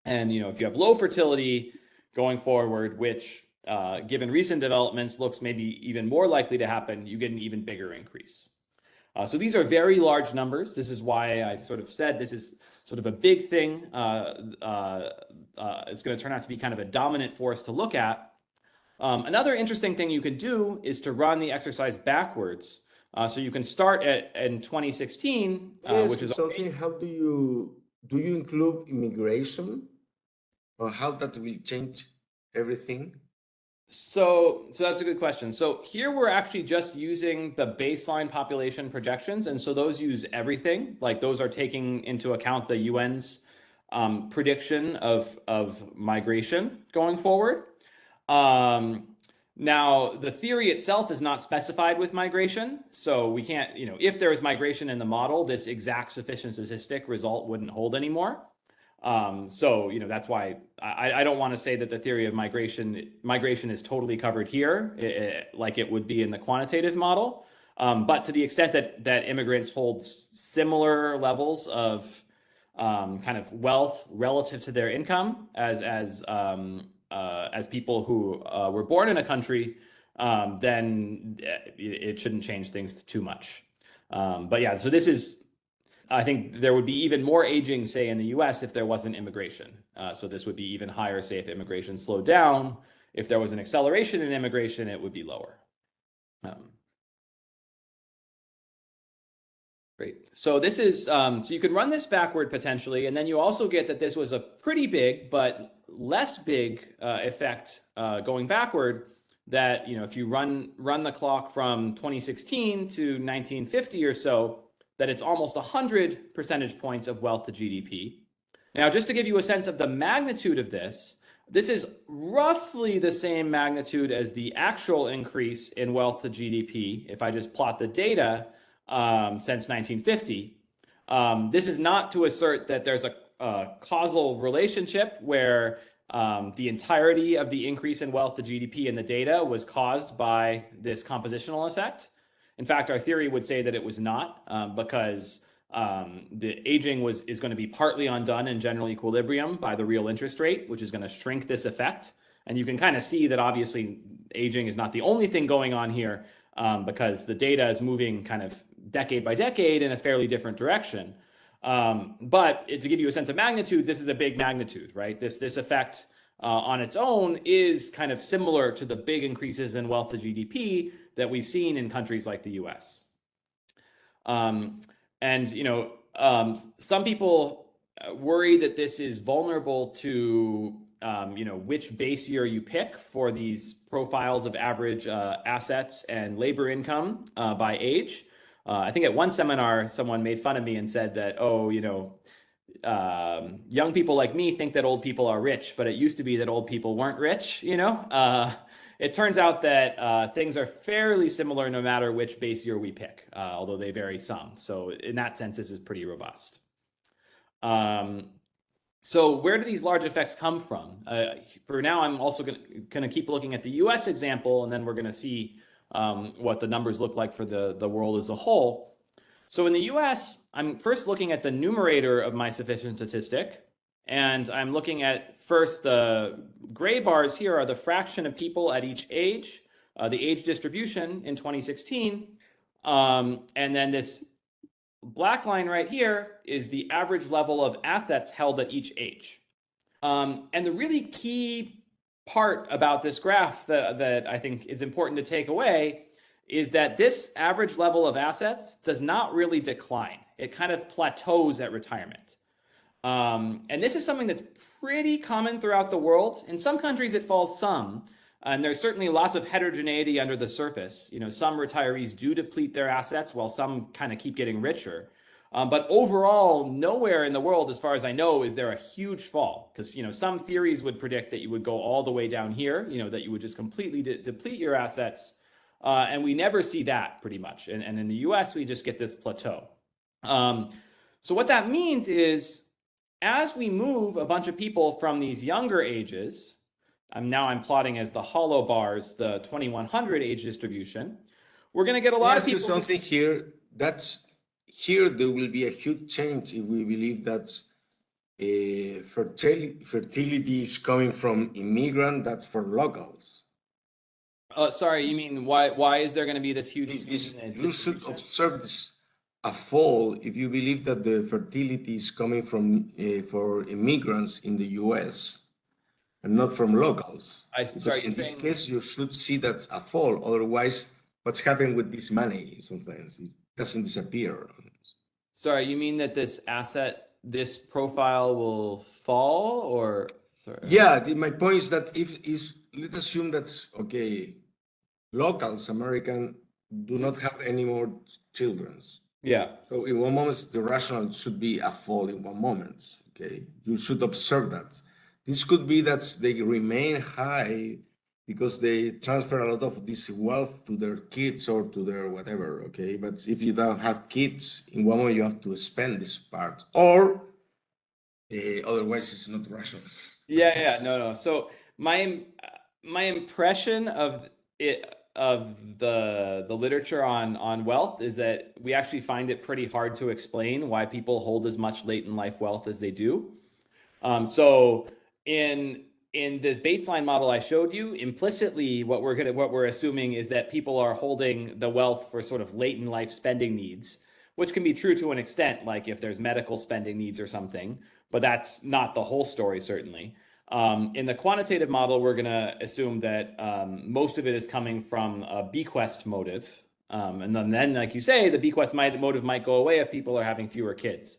And if you have low fertility going forward, which given recent developments looks maybe even more likely to happen, you get an even bigger increase. So these are very large numbers. This is why I sort of said this is sort of a big thing. It's going to turn out to be kind of a dominant force to look at. Another interesting thing you could do is to run the exercise backwards. So you can start in 2016, which is something. How do you include immigration, or how that will change everything? So that's a good question. So here we're actually just using the baseline population projections. And so those use everything. Like those are taking into account the UN's prediction of migration going forward. Now, the theory itself is not specified with migration. So we can't, if there is migration in the model, this exact sufficient statistic result wouldn't hold anymore. So, you know, that's why I don't want to say that the theory of migration is totally covered here, like it would be in the quantitative model. But to the extent that immigrants hold similar levels of kind of wealth relative to their income as people who were born in a country, then it shouldn't change things too much. But yeah, so this is, I think there would be even more aging, say, in the US if there wasn't immigration. So this would be even higher, say, if immigration slowed down. If there was an acceleration in immigration, it would be lower. Great. So this is, so you can run this backward potentially, and then you also get that this was a pretty big, but less big effect going backward. That, you know, if you run the clock from 2016 to 1950 or so, that it's almost 100 percentage points of wealth to GDP. Now, just to give you a sense of the magnitude of this is roughly the same magnitude as the actual increase in wealth to GDP. If I just plot the data since 1950, this is not to assert that there's a causal relationship where the entirety of the increase in wealth to GDP in the data was caused by this compositional effect. In fact, our theory would say that it was not, because the aging is going to be partly undone in general equilibrium by the real interest rate, which is going to shrink this effect. And you can kind of see that obviously aging is not the only thing going on here, because the data is moving kind of decade by decade in a fairly different direction. But to give you a sense of magnitude, this is a big magnitude, right? This effect on its own is kind of similar to the big increases in wealth to GDP that we've seen in countries like the US. And, you know, some people worry that this is vulnerable to, you know, which base year you pick for these profiles of average assets and labor income by age. I think at one seminar, someone made fun of me and said that, oh, you know, young people like me think that old people are rich, but it used to be that old people weren't rich, you know? It turns out that things are fairly similar no matter which base year we pick, although they vary some. So in that sense, this is pretty robust. So where do these large effects come from? For now, I'm also going to keep looking at the US example, and then we're going to see what the numbers look like for the world as a whole. So in the US, I'm first looking at the numerator of my sufficient statistic. And I'm looking at first the gray bars here are the fraction of people at each age, the age distribution in 2016. And then this black line right here is the average level of assets held at each age. And the really key part about this graph that I think is important to take away is that this average level of assets does not really decline. It kind of plateaus at retirement. And this is something that's pretty common throughout the world. In some countries, it falls some, and there's certainly lots of heterogeneity under the surface. You know, some retirees do deplete their assets while some kind of keep getting richer. But overall, nowhere in the world, as far as I know, is there a huge fall. Because, you know, some theories would predict that you would go all the way down here, you know, that you would just completely deplete your assets. And we never see that pretty much. And in the US, we just get this plateau. So what that means is, as we move a bunch of people from these younger ages, I'm plotting as the hollow bars, the 2100 age distribution, we're going to get a lot of people. Something here, here there will be a huge change if we believe that fertility is coming from immigrant, that's for locals. Sorry, you mean why is there going to be this huge? You should observe this. A fall if you believe that the fertility is coming from for immigrants in the US and not from locals. Sorry, in this case, you should see that's a fall. Otherwise, what's happening with this money sometimes it doesn't disappear. Sorry, you mean that this profile will fall, or sorry? Yeah, my point is that if let's assume that's okay, locals, American, do not have any more children. Yeah. So in one moment, the rational should be a fall in one moment. Okay, you should observe that. This could be that they remain high because they transfer a lot of this wealth to their kids or to their whatever. Okay, but if you don't have kids, in one moment you have to spend this part, or Otherwise, it's not rational. Yeah. No. So my impression of it of the literature on wealth is that we actually find it pretty hard to explain why people hold as much late in life wealth as they do. So in the baseline model I showed you, implicitly what we're assuming is that people are holding the wealth for sort of late in life spending needs, which can be true to an extent, like if there's medical spending needs or something, but that's not the whole story, certainly. In the quantitative model, we're going to assume that most of it is coming from a bequest motive. And then, like you say, the bequest motive might go away if people are having fewer kids.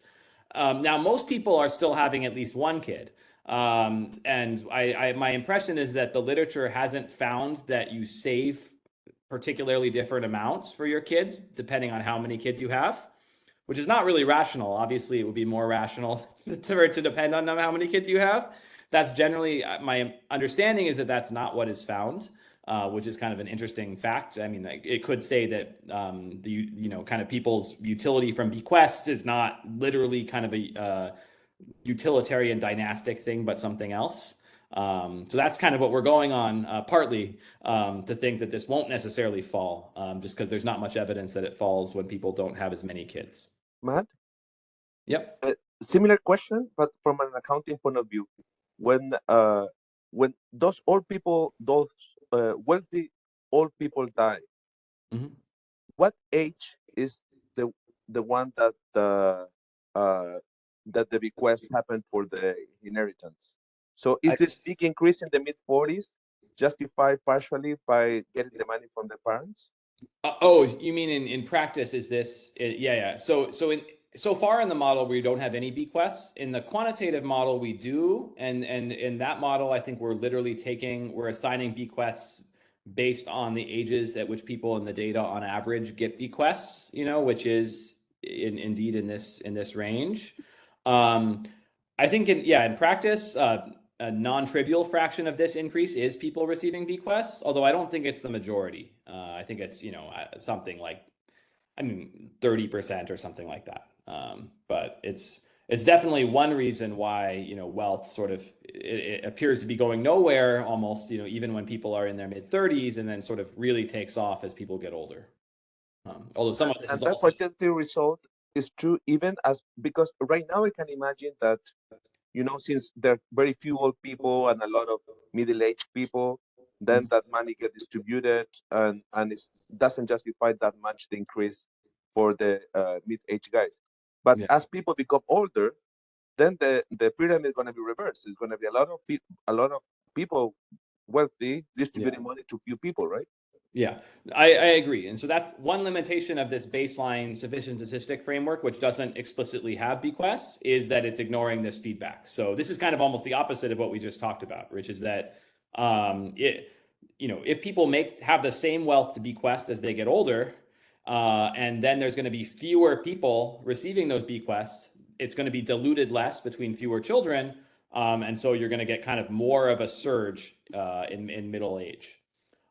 Now, most people are still having at least one kid. And my impression is that the literature hasn't found that you save particularly different amounts for your kids, depending on how many kids you have, which is not really rational. Obviously, it would be more rational for it to depend on how many kids you have. That's generally my understanding is that that's not what is found, which is kind of an interesting fact. I mean, it could say that kind of people's utility from bequests is not literally kind of a utilitarian dynastic thing, but something else. So that's kind of what we're going on, partly to think that this won't necessarily fall, just because there's not much evidence that it falls when people don't have as many kids. Matt? Yep. Similar question, but from an accounting point of view. When those wealthy old people die, Mhm. what age is the one that the bequest happened for the inheritance? So is this big increase in the mid 40s justified partially by getting the money from the parents? You mean in practice is this? Yeah. So far in the model, we don't have any bequests. In the quantitative model, we do. And in that model, I think we're assigning bequests based on the ages at which people in the data on average get bequests, which is indeed in this range. I think in practice, a non-trivial fraction of this increase is people receiving bequests, although I don't think it's the majority. I think it's, something like, 30% or something like that. But it's definitely one reason why, wealth sort of, it appears to be going nowhere almost, even when people are in their mid 30s, and then sort of really takes off as people get older. Although some of this is that also... quantitative result is true even because right now I can imagine that, since there are very few old people and a lot of middle-aged people, then that money get distributed and it doesn't justify that much the increase for the mid-aged guys. But as people become older, then the pyramid is going to be reversed. It's going to be a lot of people wealthy distributing money to few people, right? Yeah, I agree. And so that's one limitation of this baseline sufficient statistic framework, which doesn't explicitly have bequests, is that it's ignoring this feedback. So this is kind of almost the opposite of what we just talked about, which is that if people have the same wealth to bequest as they get older, and then there's going to be fewer people receiving those bequests, it's going to be diluted less between fewer children. And so you're going to get kind of more of a surge in middle age.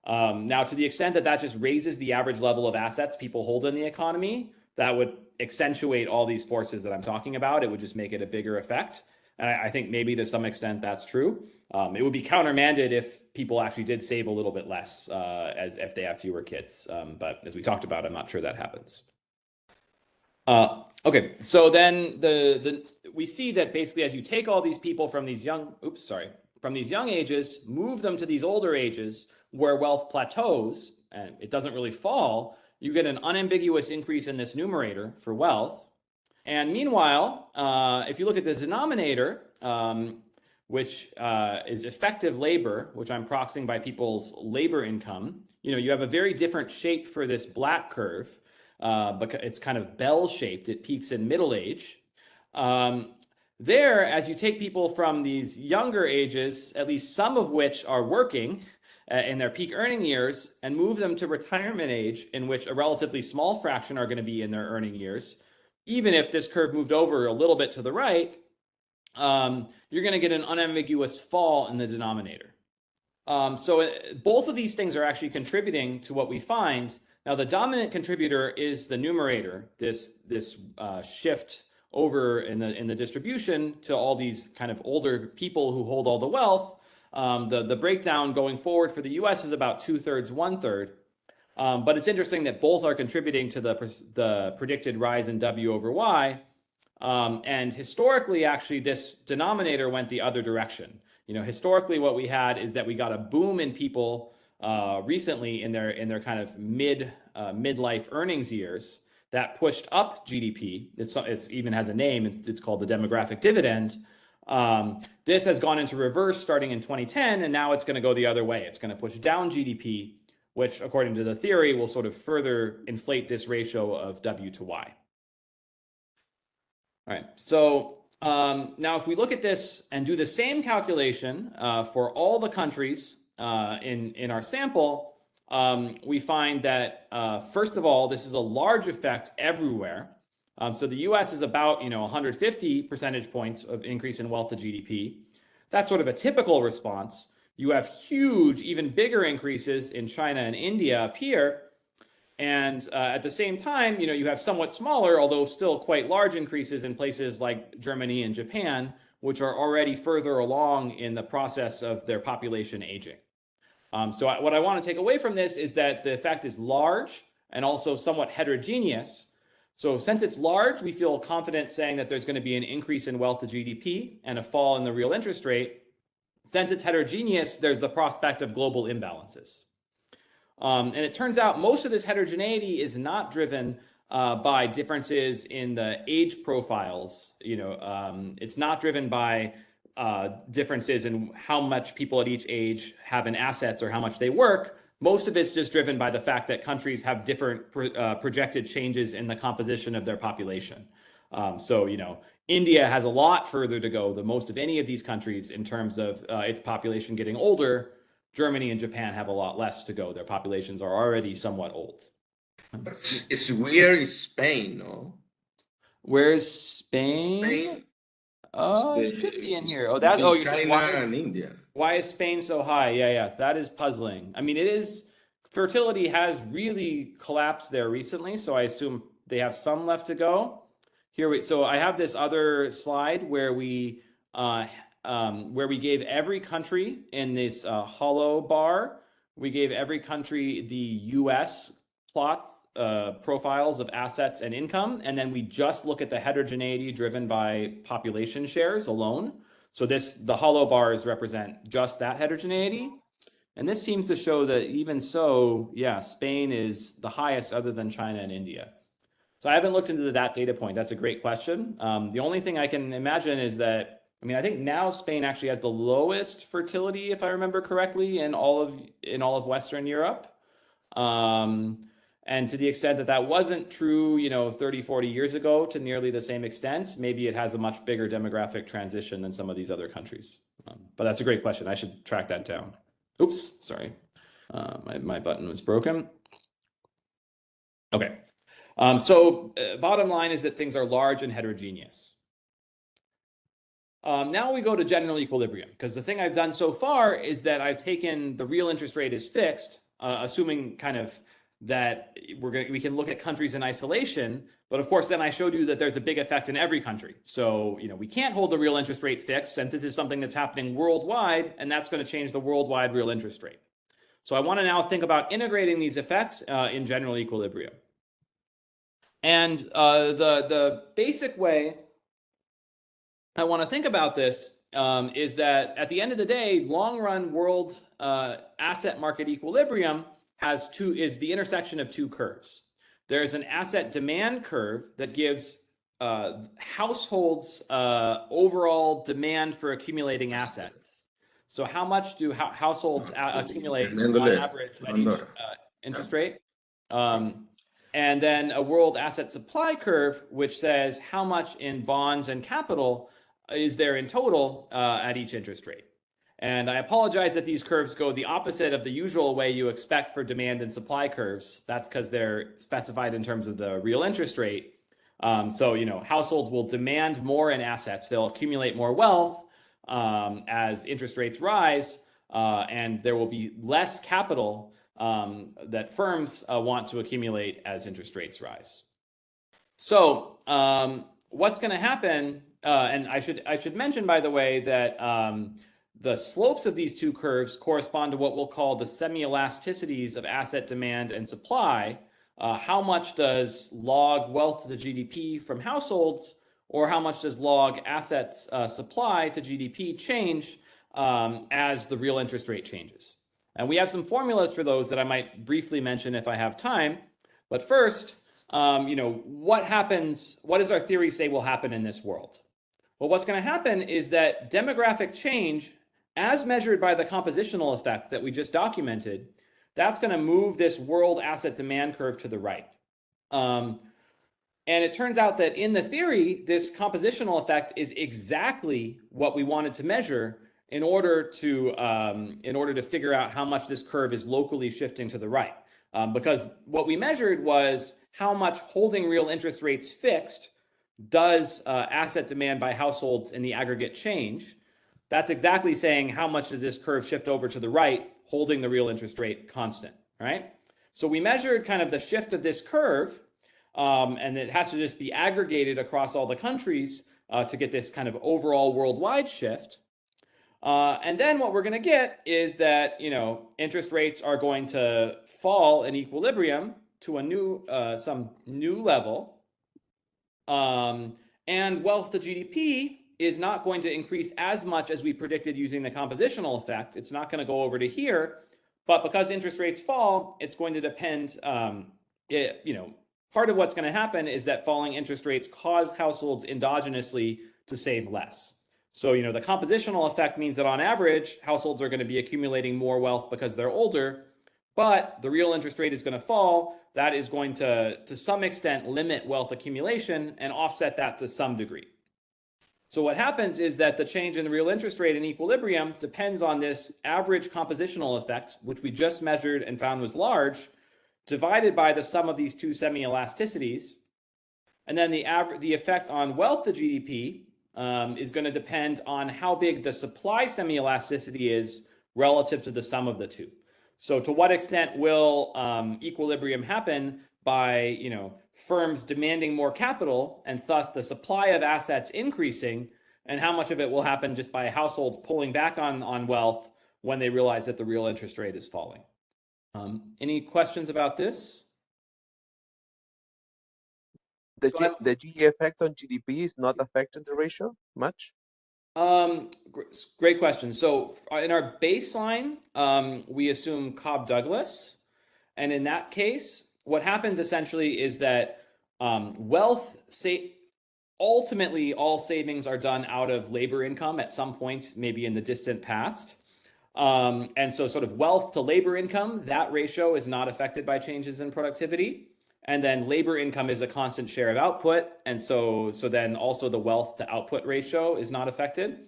Now, to the extent that just raises the average level of assets people hold in the economy, that would accentuate all these forces that I'm talking about. It would just make it a bigger effect. And I think maybe to some extent that's true. It would be countermanded if people actually did save a little bit less as if they have fewer kids. But as we talked about, I'm not sure that happens. Okay, so then we see that basically as you take all these people from these young ages, move them to these older ages where wealth plateaus and it doesn't really fall, you get an unambiguous increase in this numerator for wealth. And meanwhile, if you look at the denominator, which is effective labor, which I'm proxying by people's labor income, you have a very different shape for this black curve. Because it's kind of bell-shaped. It peaks in middle age. There, as you take people from these younger ages, at least some of which are working in their peak earning years, and move them to retirement age, in which a relatively small fraction are going to be in their earning years, even if this curve moved over a little bit to the right, you're going to get an unambiguous fall in the denominator. So both of these things are actually contributing to what we find. Now, the dominant contributor is the numerator, this shift over in the distribution to all these kind of older people who hold all the wealth, the breakdown going forward for the US is about 2/3, 1/3. But it's interesting that both are contributing to the predicted rise in W over Y. And historically, actually, this denominator went the other direction. Historically, what we had is that we got a boom in people recently in their kind of midlife earnings years that pushed up GDP. It's even has a name. It's called the demographic dividend. This has gone into reverse starting in 2010, and now it's going to go the other way. It's going to push down GDP, which, according to the theory, will sort of further inflate this ratio of W to Y. All right, so now if we look at this and do the same calculation for all the countries in our sample, we find that, first of all, this is a large effect everywhere. So the US is about 150 percentage points of increase in wealth to GDP. That's sort of a typical response. You have huge, even bigger increases in China and India up here. And at the same time, you have somewhat smaller, although still quite large increases in places like Germany and Japan, which are already further along in the process of their population aging. So what I want to take away from this is that the effect is large and also somewhat heterogeneous. So since it's large, we feel confident saying that there's going to be an increase in wealth to GDP and a fall in the real interest rate. Since it's heterogeneous, there's the prospect of global imbalances. And it turns out most of this heterogeneity is not driven by differences in the age profiles. It's not driven by differences in how much people at each age have in assets or how much they work. Most of it's just driven by the fact that countries have different projected changes in the composition of their population. So, India has a lot further to go than most of any of these countries in terms of its population getting older. Germany and Japan have a lot less to go. Their populations are already somewhat old. It's weird in Spain, no? Where's Spain? Spain. It should be in here. You're saying China and India. Why is Spain so high? Yeah, that is puzzling. I mean, fertility has really collapsed there recently, so I assume they have some left to go. So I have this other slide where we gave every country in this hollow bar, we gave every country the US plots, profiles of assets and income, and then we just look at the heterogeneity driven by population shares alone. So the hollow bars represent just that heterogeneity. And this seems to show that even so, Spain is the highest other than China and India. So I haven't looked into that data point. That's a great question. The only thing I can imagine is that, I think now Spain actually has the lowest fertility, if I remember correctly, in all of Western Europe. And to the extent that wasn't true, 30, 40 years ago to nearly the same extent, maybe it has a much bigger demographic transition than some of these other countries. But that's a great question. I should track that down. Oops, sorry. My button was broken. Okay. So bottom line is that things are large and heterogeneous. Now we go to general equilibrium, because the thing I've done so far is that I've taken the real interest rate as fixed, assuming kind of that we can look at countries in isolation, but of course then I showed you that there's a big effect in every country. So we can't hold the real interest rate fixed since it is something that's happening worldwide, and that's going to change the worldwide real interest rate. So I want to now think about integrating these effects in general equilibrium. And the basic way I want to think about this is that at the end of the day, long-run world asset market equilibrium is the intersection of two curves. There's an asset demand curve that gives households overall demand for accumulating assets. So how much do households accumulate on average at each interest rate? And then a world asset supply curve, which says how much in bonds and capital is there in total at each interest rate. And I apologize that these curves go the opposite of the usual way you expect for demand and supply curves. That's because they're specified in terms of the real interest rate. So, households will demand more in assets. They'll accumulate more wealth as interest rates rise, and there will be less capital that firms want to accumulate as interest rates rise. So what's going to happen, and I should mention, by the way, that the slopes of these two curves correspond to what we'll call the semi-elasticities of asset demand and supply. How much does log wealth to GDP from households, or how much does log assets supply to GDP change as the real interest rate changes? And we have some formulas for those that I might briefly mention if I have time. But first, what happens? What does our theory say will happen in this world? Well, what's going to happen is that demographic change, as measured by the compositional effect that we just documented, that's going to move this world asset demand curve to the right. And it turns out that in the theory, this compositional effect is exactly what we wanted to measure in order to figure out how much this curve is locally shifting to the right. Because what we measured was how much holding real interest rates fixed does asset demand by households in the aggregate change. That's exactly saying how much does this curve shift over to the right, holding the real interest rate constant, right? So we measured kind of the shift of this curve, and it has to just be aggregated across all the countries to get this kind of overall worldwide shift. And then what we're going to get is that, interest rates are going to fall in equilibrium to some new level. And wealth to GDP is not going to increase as much as we predicted using the compositional effect. It's not going to go over to here, but because interest rates fall, it's going to depend, part of what's going to happen is that falling interest rates cause households endogenously to save less. So, the compositional effect means that on average, households are going to be accumulating more wealth because they're older, but the real interest rate is going to fall. That is going to some extent, limit wealth accumulation and offset that to some degree. So what happens is that the change in the real interest rate in equilibrium depends on this average compositional effect, which we just measured and found was large, divided by the sum of these two semi-elasticities. And then the effect on wealth to GDP is going to depend on how big the supply semi-elasticity is relative to the sum of the two. So to what extent will equilibrium happen by firms demanding more capital and thus the supply of assets increasing, and how much of it will happen just by households pulling back on wealth when they realize that the real interest rate is falling? Any questions about this? The G effect on GDP is not affecting the ratio much? Great question. So in our baseline, we assume Cobb-Douglas. And in that case, what happens essentially is that ultimately all savings are done out of labor income at some point, maybe in the distant past. And so sort of wealth to labor income, that ratio is not affected by changes in productivity. And then labor income is a constant share of output. And so then also the wealth to output ratio is not affected.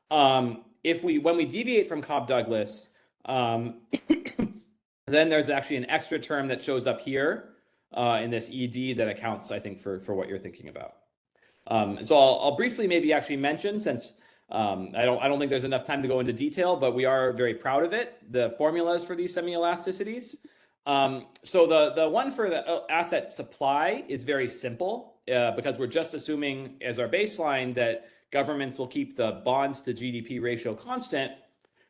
When we deviate from Cobb-Douglas, then there's actually an extra term that shows up here in this ED that accounts, I think, for what you're thinking about. So I'll briefly maybe actually mention, since I don't think there's enough time to go into detail, but we are very proud of it, the formulas for these semi-elasticities. So the one for the asset supply is very simple because we're just assuming as our baseline that governments will keep the bonds to GDP ratio constant.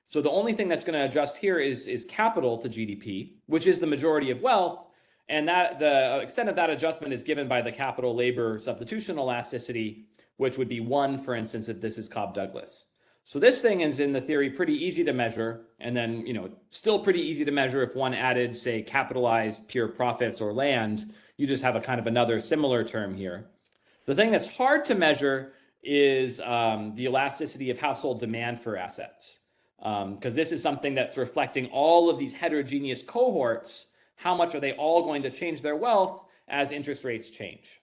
So the only thing that's going to adjust here is capital to GDP, which is the majority of wealth. And that the extent of that adjustment is given by the capital labor substitution elasticity, which would be 1, for instance, if this is Cobb-Douglas. So this thing is in the theory pretty easy to measure, and then still pretty easy to measure if one added, say, capitalized pure profits or land. You just have a kind of another similar term here. The thing that's hard to measure is the elasticity of household demand for assets, because this is something that's reflecting all of these heterogeneous cohorts. How much are they all going to change their wealth as interest rates change?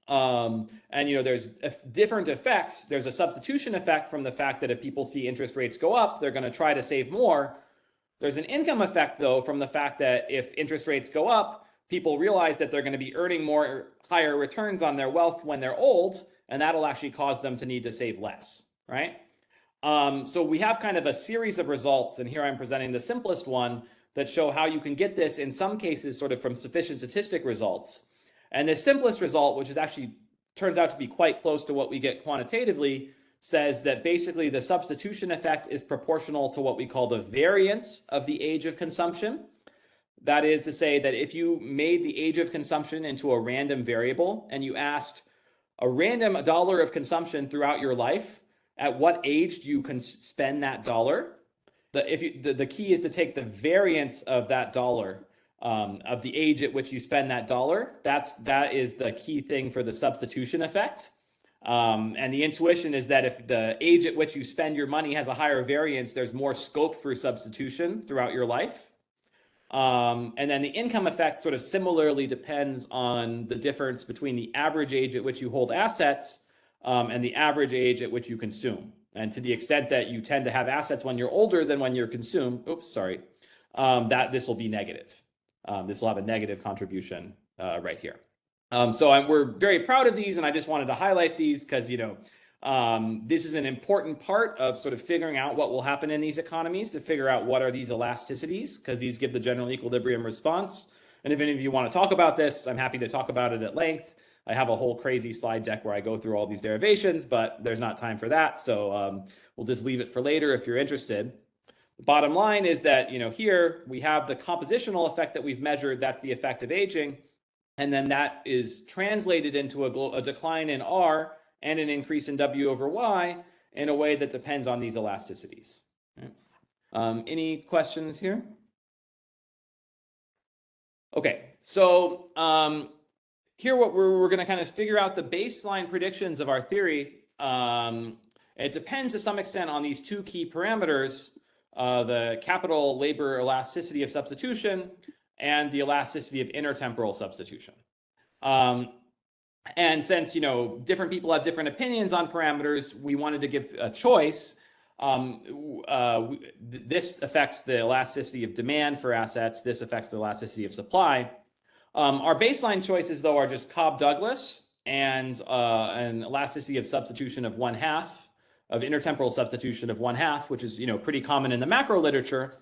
And there's different effects. There's a substitution effect from the fact that if people see interest rates go up, they're going to try to save more. There's an income effect, though, from the fact that if interest rates go up, people realize that they're going to be earning higher returns on their wealth when they're old, and that'll actually cause them to need to save less, right? So we have kind of a series of results, and here I'm presenting the simplest one that show how you can get this in some cases sort of from sufficient statistic results. And the simplest result, which is actually turns out to be quite close to what we get quantitatively, says that basically the substitution effect is proportional to what we call the variance of the age of consumption. That is to say that if you made the age of consumption into a random variable and you asked a random dollar of consumption throughout your life, at what age do you spend that dollar? The key is to take the variance of that dollar, of the age at which you spend that dollar. That is the key thing for the substitution effect. And the intuition is that if the age at which you spend your money has a higher variance, there's more scope for substitution throughout your life. And then the income effect sort of similarly depends on the difference between the average age at which you hold assets and the average age at which you consume. And to the extent that you tend to have assets when you're older than when you're consumed, that this will be negative. This will have a negative contribution right here. We're very proud of these, and I just wanted to highlight these because, this is an important part of sort of figuring out what will happen in these economies, to figure out what are these elasticities, because these give the general equilibrium response. And if any of you want to talk about this, I'm happy to talk about it at length. I have a whole crazy slide deck where I go through all these derivations, but there's not time for that. So we'll just leave it for later if you're interested. The bottom line is that, here we have the compositional effect that we've measured. That's the effect of aging. And then that is translated into a decline in R and an increase in W over Y in a way that depends on these elasticities. Any questions here? Okay, so here we're going to kind of figure out the baseline predictions of our theory. It depends to some extent on these two key parameters, the capital labor elasticity of substitution and the elasticity of intertemporal substitution. And since, different people have different opinions on parameters, we wanted to give a choice. This affects the elasticity of demand for assets. This affects the elasticity of supply. Our baseline choices, though, are just Cobb-Douglas and an elasticity of substitution of 1/2, of intertemporal substitution of 1/2, which is, pretty common in the macro literature.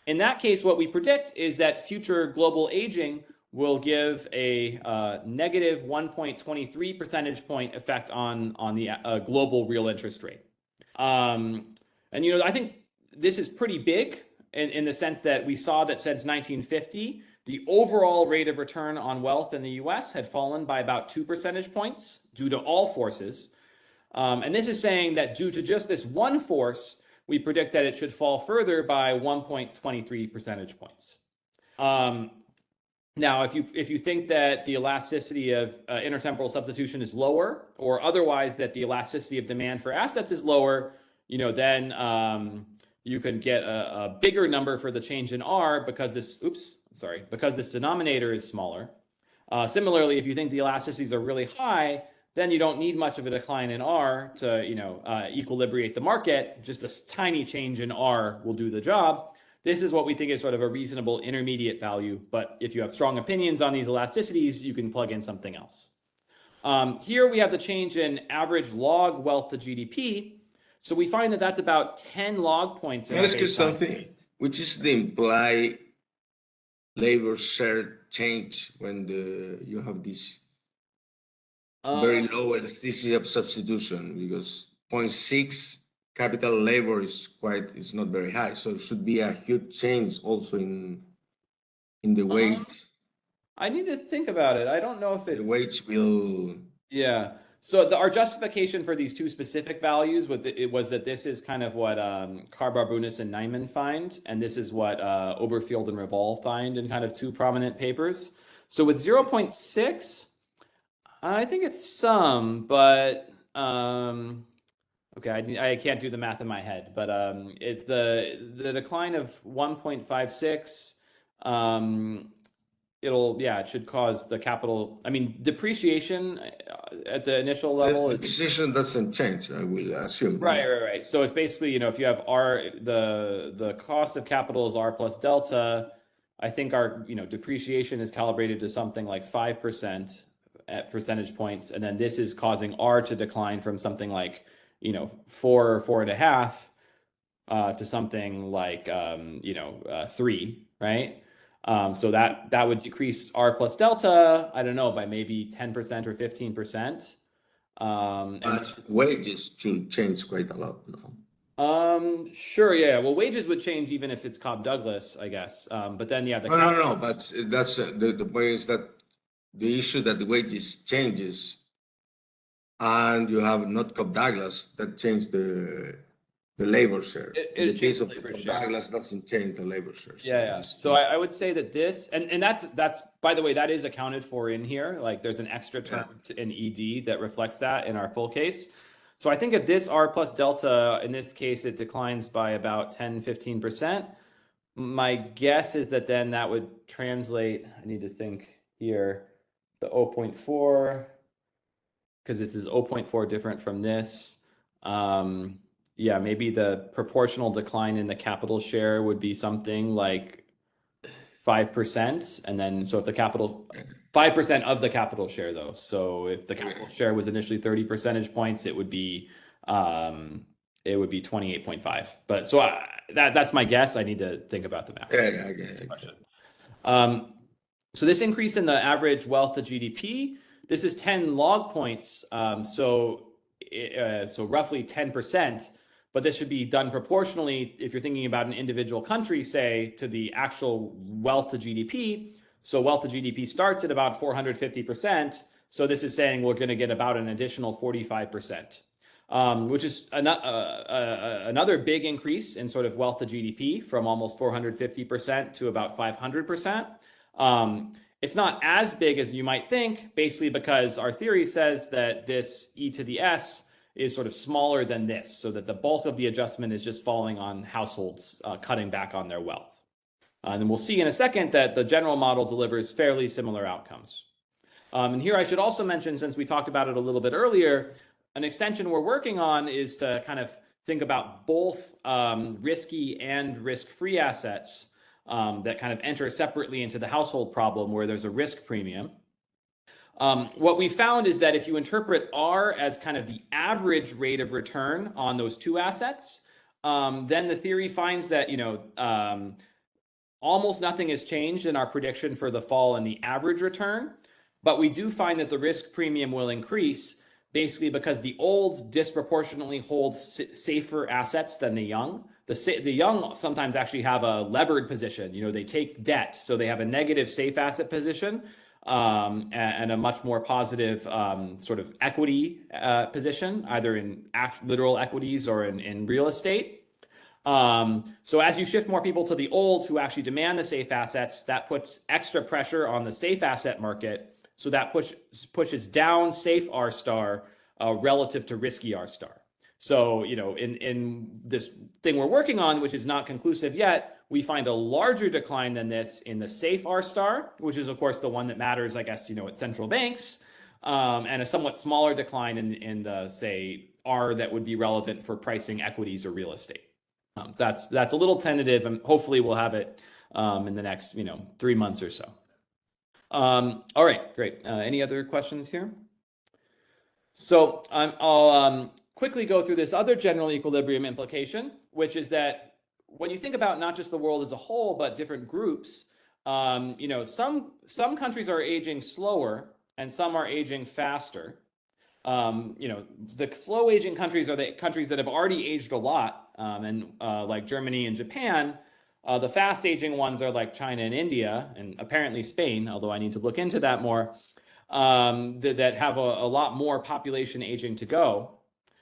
In that case, what we predict is that future global aging will give a negative 1.23 percentage point effect on the global real interest rate. And, I think this is pretty big in the sense that we saw that since 1950, the overall rate of return on wealth in the US had fallen by about 2 percentage points due to all forces. And this is saying that due to just this one force, we predict that it should fall further by 1.23 percentage points. Now, if you think that the elasticity of intertemporal substitution is lower, or otherwise that the elasticity of demand for assets is lower, then you can get a bigger number for the change in R because this denominator is smaller. Similarly, if you think the elasticities are really high, then you don't need much of a decline in R to equilibrate the market. Just a tiny change in R will do the job. This is what we think is sort of a reasonable intermediate value. But if you have strong opinions on these elasticities, you can plug in something else. Here we have the change in average log wealth to GDP. So we find that that's about 10 log points. Can I ask you something? Which is the implied labor share change when you have this very low elasticity of substitution? Because 0.6 capital labor is not very high, so it should be a huge change also in the wage. I need to think about it. I don't know if it's... The wage will... Yeah. So our justification for these two specific values was that this is kind of what Carbarbunis and Nyman find, and this is what Oberfield and Reval find in kind of two prominent papers. So with 0.6, I think it's some, but... Okay, I can't do the math in my head, but it's the decline of 1.56. It should cause the capital. I mean, depreciation at the initial level is depreciation doesn't change, I will assume. Right. So it's basically, if you have R, the cost of capital is R plus delta. I think our depreciation is calibrated to something like 5% at percentage points, and then this is causing R to decline from something like 4 or 4.5 to something like 3, right? So that would decrease R plus delta, I don't know, by maybe 10% or 15%. But wages should change quite a lot, no? Sure, yeah. Well, wages would change even if it's Cobb Douglas, I guess. But then, yeah, No. But that's the point is that the issue that the wages changes, and you have not Cobb Douglas that changed the labor share. In the case of Cobb Douglas, doesn't change the labor share. Yeah. So I would say that this, and that's by the way, that is accounted for in here. Like there's an extra term in ED that reflects that in our full case. So I think if this R plus delta, in this case, it declines by about 10-15%. My guess is that then that would translate, I need to think here, the 0.4, because this is 0.4 different from this. Yeah, maybe the proportional decline in the capital share would be something like 5%. And then, so if the capital, 5% of the capital share though. So if the capital share was initially 30 percentage points, it would be 28.5. But so that's my guess. I need to think about the math. So this increase in the average wealth to GDP, this is 10 log points. So roughly 10%. But this should be done proportionally if you're thinking about an individual country, say, to the actual wealth to GDP. So wealth to GDP starts at about 450%. So this is saying we're going to get about an additional 45%, which is another big increase in sort of wealth to GDP from almost 450% to about 500%. It's not as big as you might think, basically because our theory says that this e to the s is sort of smaller than this, so that the bulk of the adjustment is just falling on households cutting back on their wealth. And then we'll see in a second that the general model delivers fairly similar outcomes. And here I should also mention, since we talked about it a little bit earlier, an extension we're working on is to kind of think about both risky and risk-free assets that kind of enter separately into the household problem where there's a risk premium. What we found is that if you interpret R as kind of the average rate of return on those two assets, then the theory finds that, almost nothing has changed in our prediction for the fall in the average return. But we do find that the risk premium will increase basically because the old disproportionately hold safer assets than the young. The young sometimes actually have a levered position. They take debt, so they have a negative safe asset position. And a much more positive sort of equity position, either in literal equities or in real estate. So as you shift more people to the old who actually demand the safe assets, that puts extra pressure on the safe asset market. So that pushes down safe R star relative to risky R star. So, in this thing we're working on, which is not conclusive yet, we find a larger decline than this in the safe R star, which is, of course, the one that matters, I guess, at central banks, and a somewhat smaller decline in the, say, R that would be relevant for pricing equities or real estate. So that's a little tentative, and hopefully we'll have it in the next, 3 months or so. All right, great. Any other questions here? So I'll quickly go through this other general equilibrium implication, which is that when you think about not just the world as a whole, but different groups, some countries are aging slower and some are aging faster. The slow aging countries are the countries that have already aged a lot, and like Germany and Japan. The fast aging ones are like China and India, and apparently Spain, although I need to look into that more, that have a lot more population aging to go.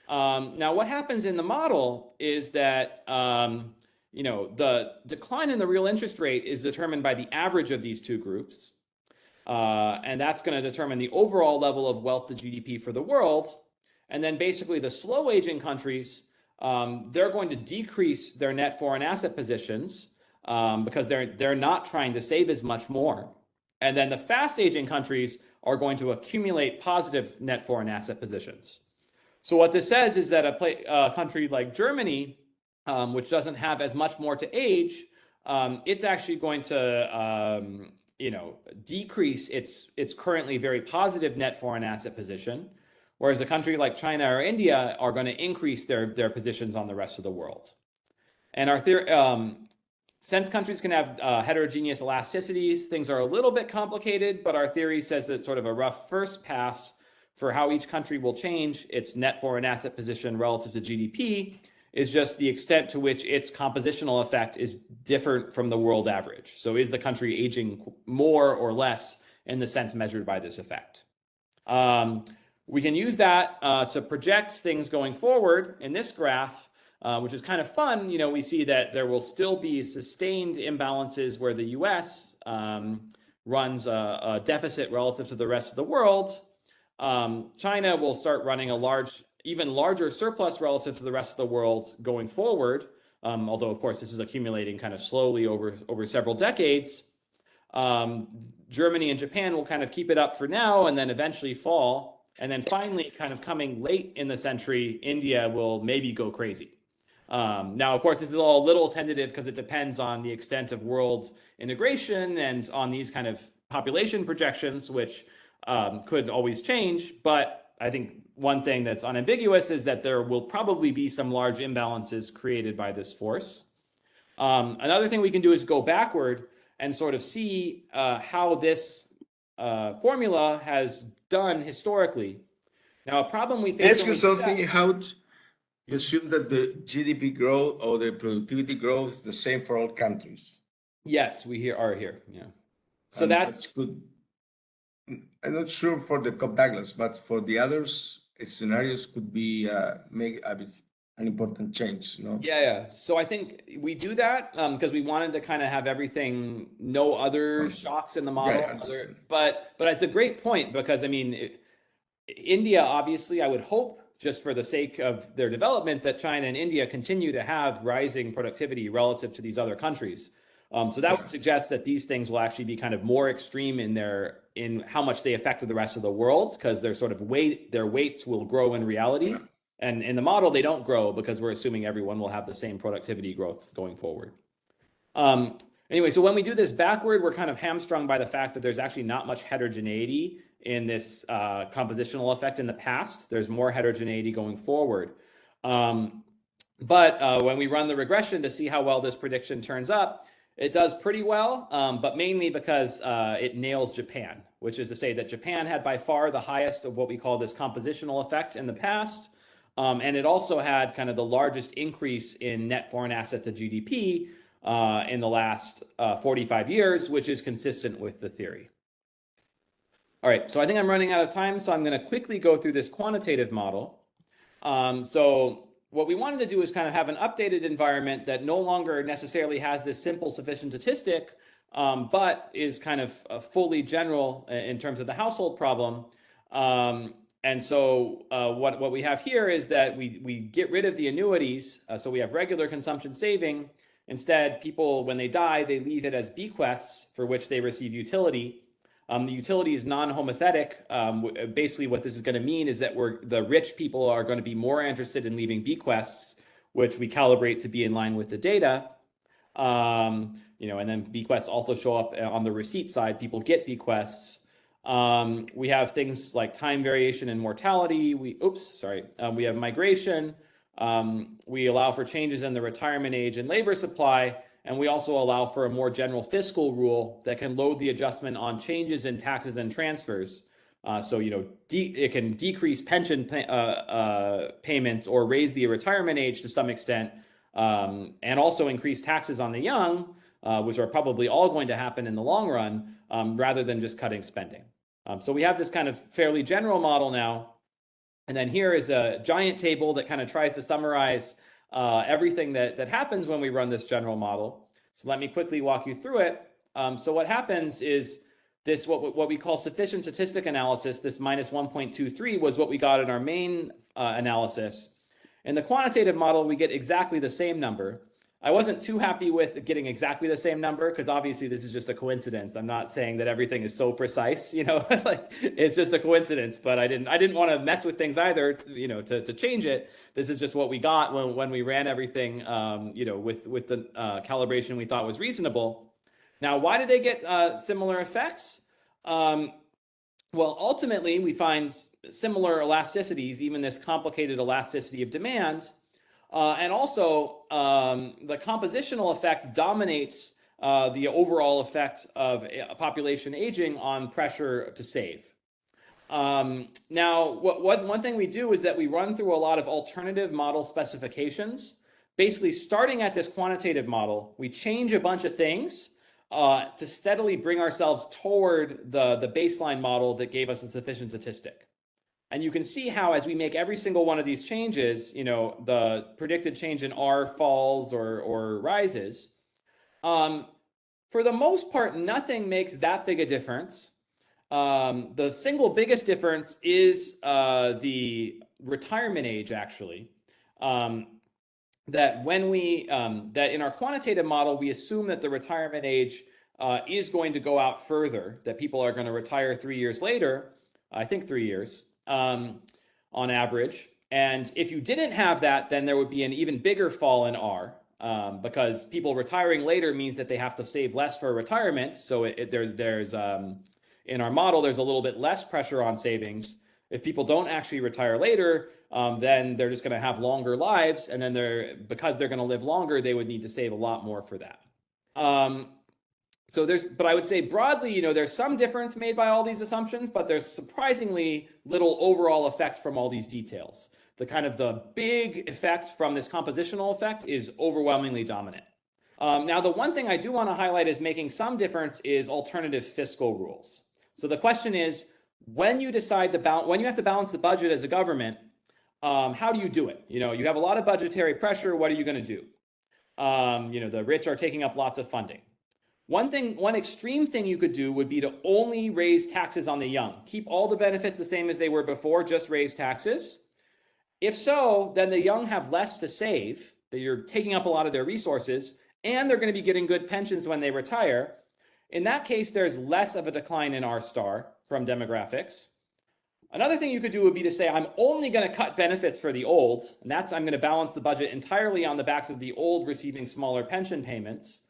Now, what happens in the model is that the decline in the real interest rate is determined by the average of these two groups. And that's going to determine the overall level of wealth to GDP for the world. And then basically the slow aging countries, they're going to decrease their net foreign asset positions because they're not trying to save as much more. And then the fast aging countries are going to accumulate positive net foreign asset positions. So what this says is that a country like Germany, which doesn't have as much more to age, it's actually going to decrease its currently very positive net foreign asset position, whereas a country like China or India are going to increase their positions on the rest of the world. And our theory, since countries can have heterogeneous elasticities, things are a little bit complicated, but our theory says that sort of a rough first pass for how each country will change its net foreign asset position relative to GDP is just the extent to which its compositional effect is different from the world average. So is the country aging more or less in the sense measured by this effect? We can use that to project things going forward in this graph, which is kind of fun. You know, we see that there will still be sustained imbalances where the US runs a deficit relative to the rest of the world. China will start running a even larger surplus relative to the rest of the world going forward. Although, of course, this is accumulating kind of slowly over several decades. Germany and Japan will kind of keep it up for now and then eventually fall. And then finally, kind of coming late in the century, India will maybe go crazy. Now, of course, this is all a little tentative because it depends on the extent of world integration and on these kind of population projections, which could always change. But I think one thing that's unambiguous is that there will probably be some large imbalances created by this force. Another thing we can do is go backward and sort of see how this formula has done historically. Now, a problem we face. Ask you something, how you assume that the GDP growth or the productivity growth is the same for all countries? Yes, we are here. Yeah. So that's good. I'm not sure for the Douglas, but for the others, scenarios could be make an important change, you know? Yeah. So I think we do that because we wanted to kind of have everything, no other shocks in the model. Yeah, but it's a great point because, I mean, India, obviously, I would hope just for the sake of their development that China and India continue to have rising productivity relative to these other countries. So that would suggest that these things will actually be kind of more extreme in how much they affect the rest of the world because their sort of their weights will grow in reality. Yeah. And in the model, they don't grow because we're assuming everyone will have the same productivity growth going forward. Anyway, so when we do this backward, we're kind of hamstrung by the fact that there's actually not much heterogeneity in this compositional effect in the past. There's more heterogeneity going forward. But when we run the regression to see how well this prediction turns up, it does pretty well, but mainly because it nails Japan, which is to say that Japan had by far the highest of what we call this compositional effect in the past. And it also had kind of the largest increase in net foreign asset to GDP in the last 45 years, which is consistent with the theory. All right, so I think I'm running out of time, so I'm going to quickly go through this quantitative model. So what we wanted to do is kind of have an updated environment that no longer necessarily has this simple sufficient statistic, but is kind of fully general in terms of the household problem. And so what we have here is that we get rid of the annuities. So we have regular consumption saving. Instead, people, when they die, they leave it as bequests for which they receive utility. The utility is non-homothetic. Basically, what this is going to mean is that the rich people are going to be more interested in leaving bequests, which we calibrate to be in line with the data. And then bequests also show up on the receipt side. People get bequests. We have things like time variation and mortality. We have migration. We allow for changes in the retirement age and labor supply. And we also allow for a more general fiscal rule that can load the adjustment on changes in taxes and transfers. It can decrease pension payments or raise the retirement age to some extent, and also increase taxes on the young, which are probably all going to happen in the long run, rather than just cutting spending. So we have this kind of fairly general model now. And then here is a giant table that kind of tries to summarize everything that happens when we run this general model. So let me quickly walk you through it. So what happens is this, what we call sufficient statistic analysis, this minus 1.23 was what we got in our main analysis. In the quantitative model, we get exactly the same number. I wasn't too happy with getting exactly the same number because obviously this is just a coincidence. I'm not saying that everything is so precise, like it's just a coincidence, but I didn't want to mess with things either, to change it. This is just what we got when we ran everything, with the calibration we thought was reasonable. Now, why did they get similar effects? Well, ultimately, we find similar elasticities, even this complicated elasticity of demand. And also, the compositional effect dominates the overall effect of population aging on pressure to save. Now, one thing we do is that we run through a lot of alternative model specifications. Basically, starting at this quantitative model, we change a bunch of things to steadily bring ourselves toward the baseline model that gave us a sufficient statistic. And you can see how, as we make every single one of these changes, the predicted change in R falls or rises. For the most part, nothing makes that big a difference. The single biggest difference is the retirement age, actually. That when that in our quantitative model, we assume that the retirement age is going to go out further, that people are going to retire 3 years later, I think 3 years on average. And if you didn't have that, then there would be an even bigger fall in R. Because people retiring later means that they have to save less for retirement. So there's in our model, there's a little bit less pressure on savings. If people don't actually retire later, then they're just going to have longer lives. And then because they're going to live longer, they would need to save a lot more for that. But I would say broadly, there's some difference made by all these assumptions, but there's surprisingly little overall effect from all these details. The big effect from this compositional effect is overwhelmingly dominant. Now, the one thing I do want to highlight is making some difference is alternative fiscal rules. So the question is, when you decide when you have to balance the budget as a government, how do you do it? You have a lot of budgetary pressure. What are you going to do? The rich are taking up lots of funding. One extreme thing you could do would be to only raise taxes on the young. Keep all the benefits the same as they were before, just raise taxes. If so, then the young have less to save, that you're taking up a lot of their resources, and they're going to be getting good pensions when they retire. In that case, there's less of a decline in R star from demographics. Another thing you could do would be to say, I'm only going to cut benefits for the old, and I'm going to balance the budget entirely on the backs of the old receiving smaller pension payments.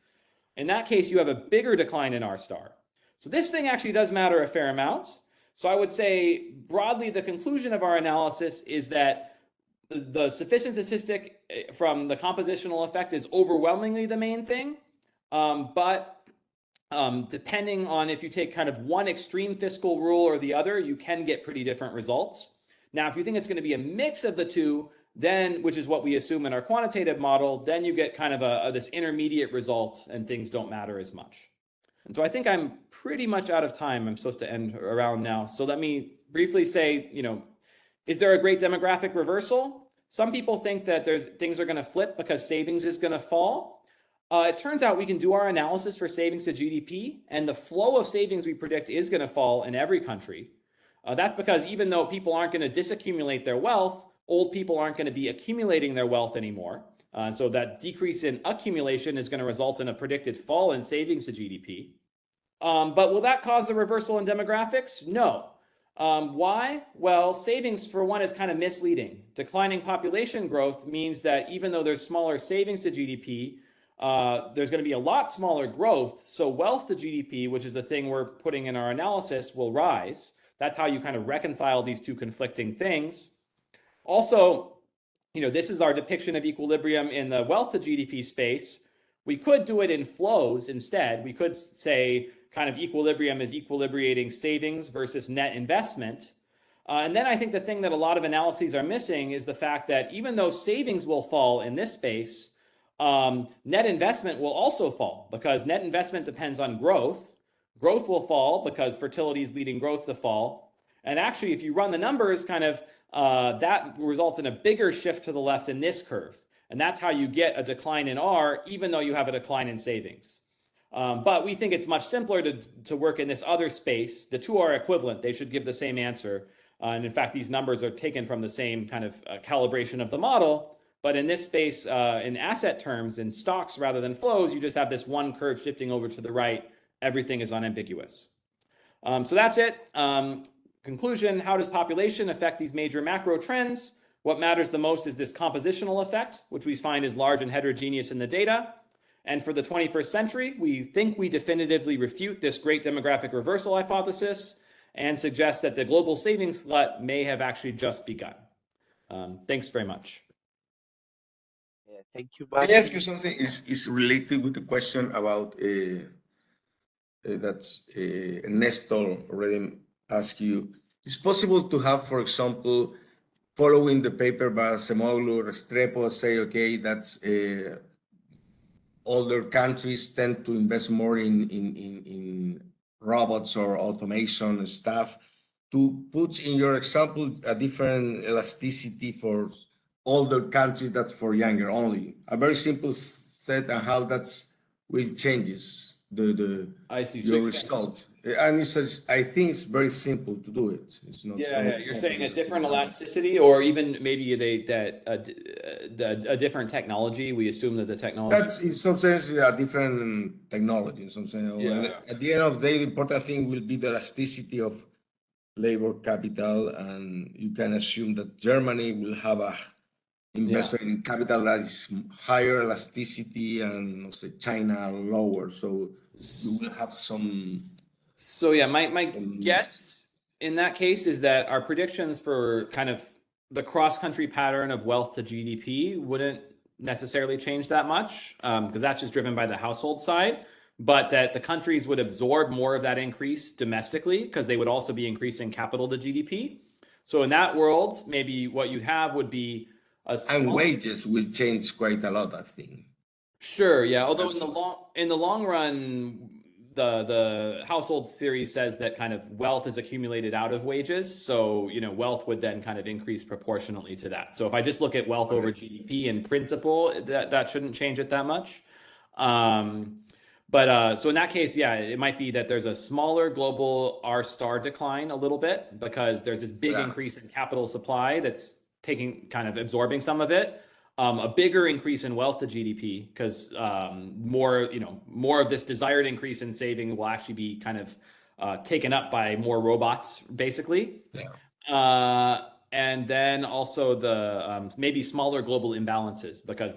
In that case, you have a bigger decline in R star. So this thing actually does matter a fair amount. So I would say broadly, the conclusion of our analysis is that the sufficient statistic from the compositional effect is overwhelmingly the main thing. But depending on if you take kind of one extreme fiscal rule or the other, you can get pretty different results. Now, if you think it's going to be a mix of the two, then, which is what we assume in our quantitative model, then you get kind of this intermediate result and things don't matter as much. And so I think I'm pretty much out of time. I'm supposed to end around now. So let me briefly say, is there a great demographic reversal? Some people think that things are going to flip because savings is going to fall. It turns out we can do our analysis for savings to GDP, and the flow of savings we predict is going to fall in every country. That's because even though people aren't going to disaccumulate their wealth, old people aren't going to be accumulating their wealth anymore. So that decrease in accumulation is going to result in a predicted fall in savings to GDP. But will that cause a reversal in demographics? No. Why? Well, savings, for one, is kind of misleading. Declining population growth means that even though there's smaller savings to GDP, there's going to be a lot smaller growth. So wealth to GDP, which is the thing we're putting in our analysis, will rise. That's how you kind of reconcile these two conflicting things. Also, this is our depiction of equilibrium in the wealth to GDP space. We could do it in flows instead. We could say kind of equilibrium is equilibrating savings versus net investment. And then I think the thing that a lot of analyses are missing is the fact that even though savings will fall in this space, net investment will also fall because net investment depends on growth. Growth will fall because fertility is leading growth to fall. And actually, if you run the numbers, that results in a bigger shift to the left in this curve. And that's how you get a decline in R, even though you have a decline in savings. But we think it's much simpler to work in this other space. The two are equivalent. They should give the same answer. And in fact, these numbers are taken from the same kind of calibration of the model. But in this space, in asset terms, in stocks rather than flows, you just have this one curve shifting over to the right. Everything is unambiguous. So that's it. Conclusion, how does population affect these major macro trends? What matters the most is this compositional effect, which we find is large and heterogeneous in the data. And for the 21st century, we think we definitively refute this great demographic reversal hypothesis and suggest that the global savings glut may have actually just begun. Thanks very much. Thank you, Can I ask you something? Is related with the question about that Nestor already asked you. it's possible to have, for example, following the paper by Semoglu, Restrepo, say, okay, that's older countries tend to invest more in robots or automation and stuff. To put in your example a different elasticity for older countries, that's for younger only. A very simple set and how that's will changes I see. So your you're saying, result. And I think it's very simple to do it. It's not so yeah, you're saying a complex to different do. elasticity, or even maybe a different technology. We assume that the technology. That's in some sense a different technology. In some sense, Yeah. at the end of the day, the important thing will be the elasticity of labor capital, and you can assume that Germany will have a investment in capital that is higher elasticity, and let's say China lower. So you will have some. So yeah, my guess in that case is that our predictions for kind of the cross-country pattern of wealth to GDP wouldn't necessarily change that much, because that's just driven by the household side, but that the countries would absorb more of that increase domestically because they would also be increasing capital to GDP. So in that world, maybe what you'd have would be a And wages will change quite a lot, I think. Sure, yeah. Although in the long run, the household theory says that kind of wealth is accumulated out of wages. So, wealth would then kind of increase proportionately to that. So if I just look at wealth over GDP in principle, that shouldn't change it that much. But so in that case, yeah, it might be that there's a smaller global R star decline a little bit because there's this big increase in capital supply that's kind of absorbing some of it. A bigger increase in wealth to GDP because more of this desired increase in saving will actually be kind of taken up by more robots, basically. Yeah. And then also the maybe smaller global imbalances because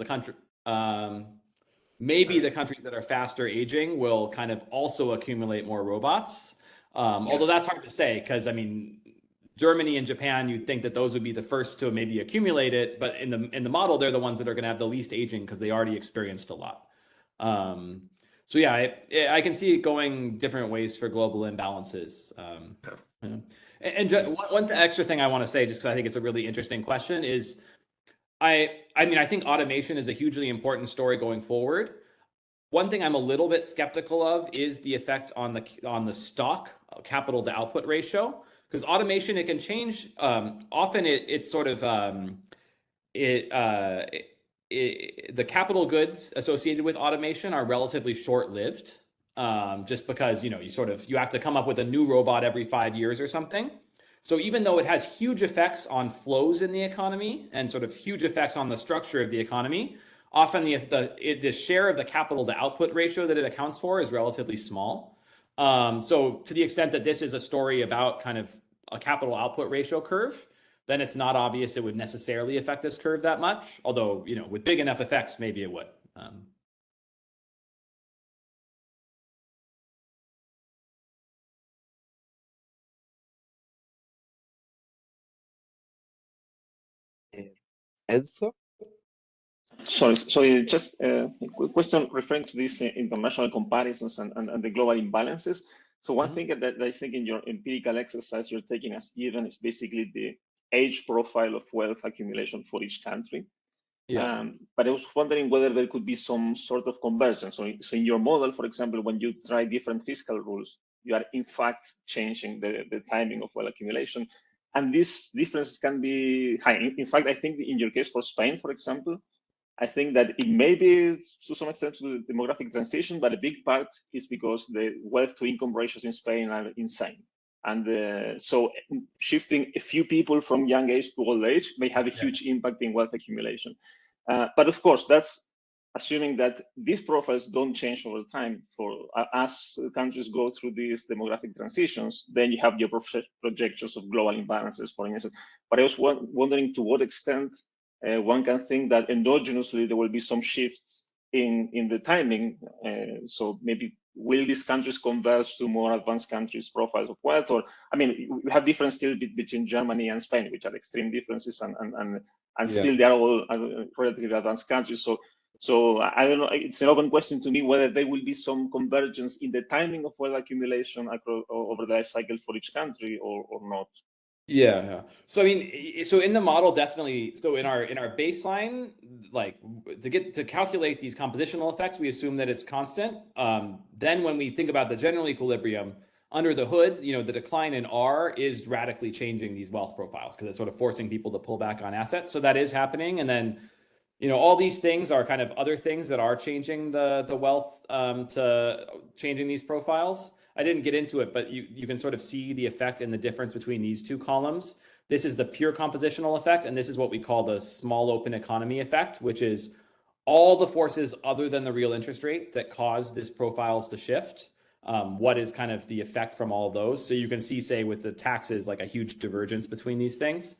maybe the countries that are faster aging will kind of also accumulate more robots. Although that's hard to say because, I mean, Germany and Japan, you'd think that those would be the first to maybe accumulate it, but in the model, they're the ones that are going to have the least aging because they already experienced a lot. So yeah, I can see it going different ways for global imbalances. And one extra thing I want to say, just because I think it's a really interesting question, is I mean, I think automation is a hugely important story going forward. One thing I'm a little bit skeptical of is the effect on the stock capital to output ratio. Because automation, it can change. Often it's sort of the capital goods associated with automation are relatively short-lived, just because you have to come up with a new robot every 5 years or something. So even though it has huge effects on flows in the economy and sort of huge effects on the structure of the economy, often the share of the capital to output ratio that it accounts for is relatively small. So to the extent that this is a story about kind of a capital output ratio curve, then it's not obvious it would necessarily affect this curve that much. Although, with big enough effects, maybe it would. Enzo? Sorry, just a quick question referring to these international comparisons and the global imbalances. So one thing that I think in your empirical exercise you're taking as given is basically the age profile of wealth accumulation for each country. Yeah. But I was wondering whether there could be some sort of conversion. So in your model, for example, when you try different fiscal rules, you are in fact changing the timing of wealth accumulation. And these differences can be high. In fact, I think in your case for Spain, for example, I think that it may be to some extent to the demographic transition, but a big part is because the wealth to income ratios in Spain are insane. And so shifting a few people from young age to old age may have a huge impact in wealth accumulation. But of course, that's assuming that these profiles don't change over time. As countries go through these demographic transitions, then you have your projections of global imbalances, for instance. But I was wondering to what extent one can think that endogenously there will be some shifts in the timing. So maybe will these countries converge to more advanced countries' profiles of wealth? Or, I mean, we have difference still between Germany and Spain, which are extreme differences, and still they are all relatively advanced countries. So I don't know, it's an open question to me whether there will be some convergence in the timing of wealth accumulation over the life cycle for each country or not. Yeah. So I mean, so in the model, definitely. So in our baseline, like to calculate these compositional effects, we assume that it's constant. Then when we think about the general equilibrium under the hood, the decline in R is radically changing these wealth profiles because it's sort of forcing people to pull back on assets. So that is happening, and then all these things are kind of other things that are changing the wealth to changing these profiles. I didn't get into it, but you can sort of see the effect and the difference between these two columns. This is the pure compositional effect, and this is what we call the small open economy effect, which is all the forces other than the real interest rate that cause this profiles to shift. What is kind of the effect from all of those? So you can see, say, with the taxes, like a huge divergence between these things.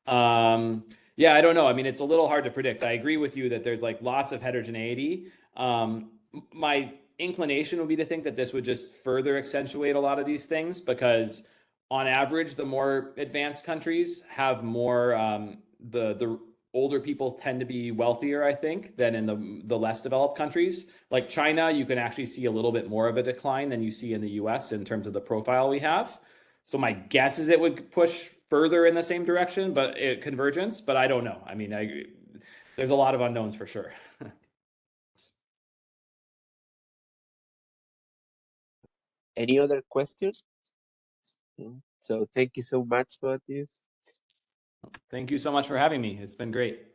Yeah, I don't know. I mean, it's a little hard to predict. I agree with you that there's like lots of heterogeneity. My inclination would be to think that this would just further accentuate a lot of these things because on average, the more advanced countries have more, the older people tend to be wealthier, I think, than in the less developed countries. Like China, you can actually see a little bit more of a decline than you see in the US in terms of the profile we have. So my guess is it would push further in the same direction, but convergence, but I don't know. I mean, there's a lot of unknowns for sure. Any other questions? So thank you so much for this. Thank you so much for having me. It's been great.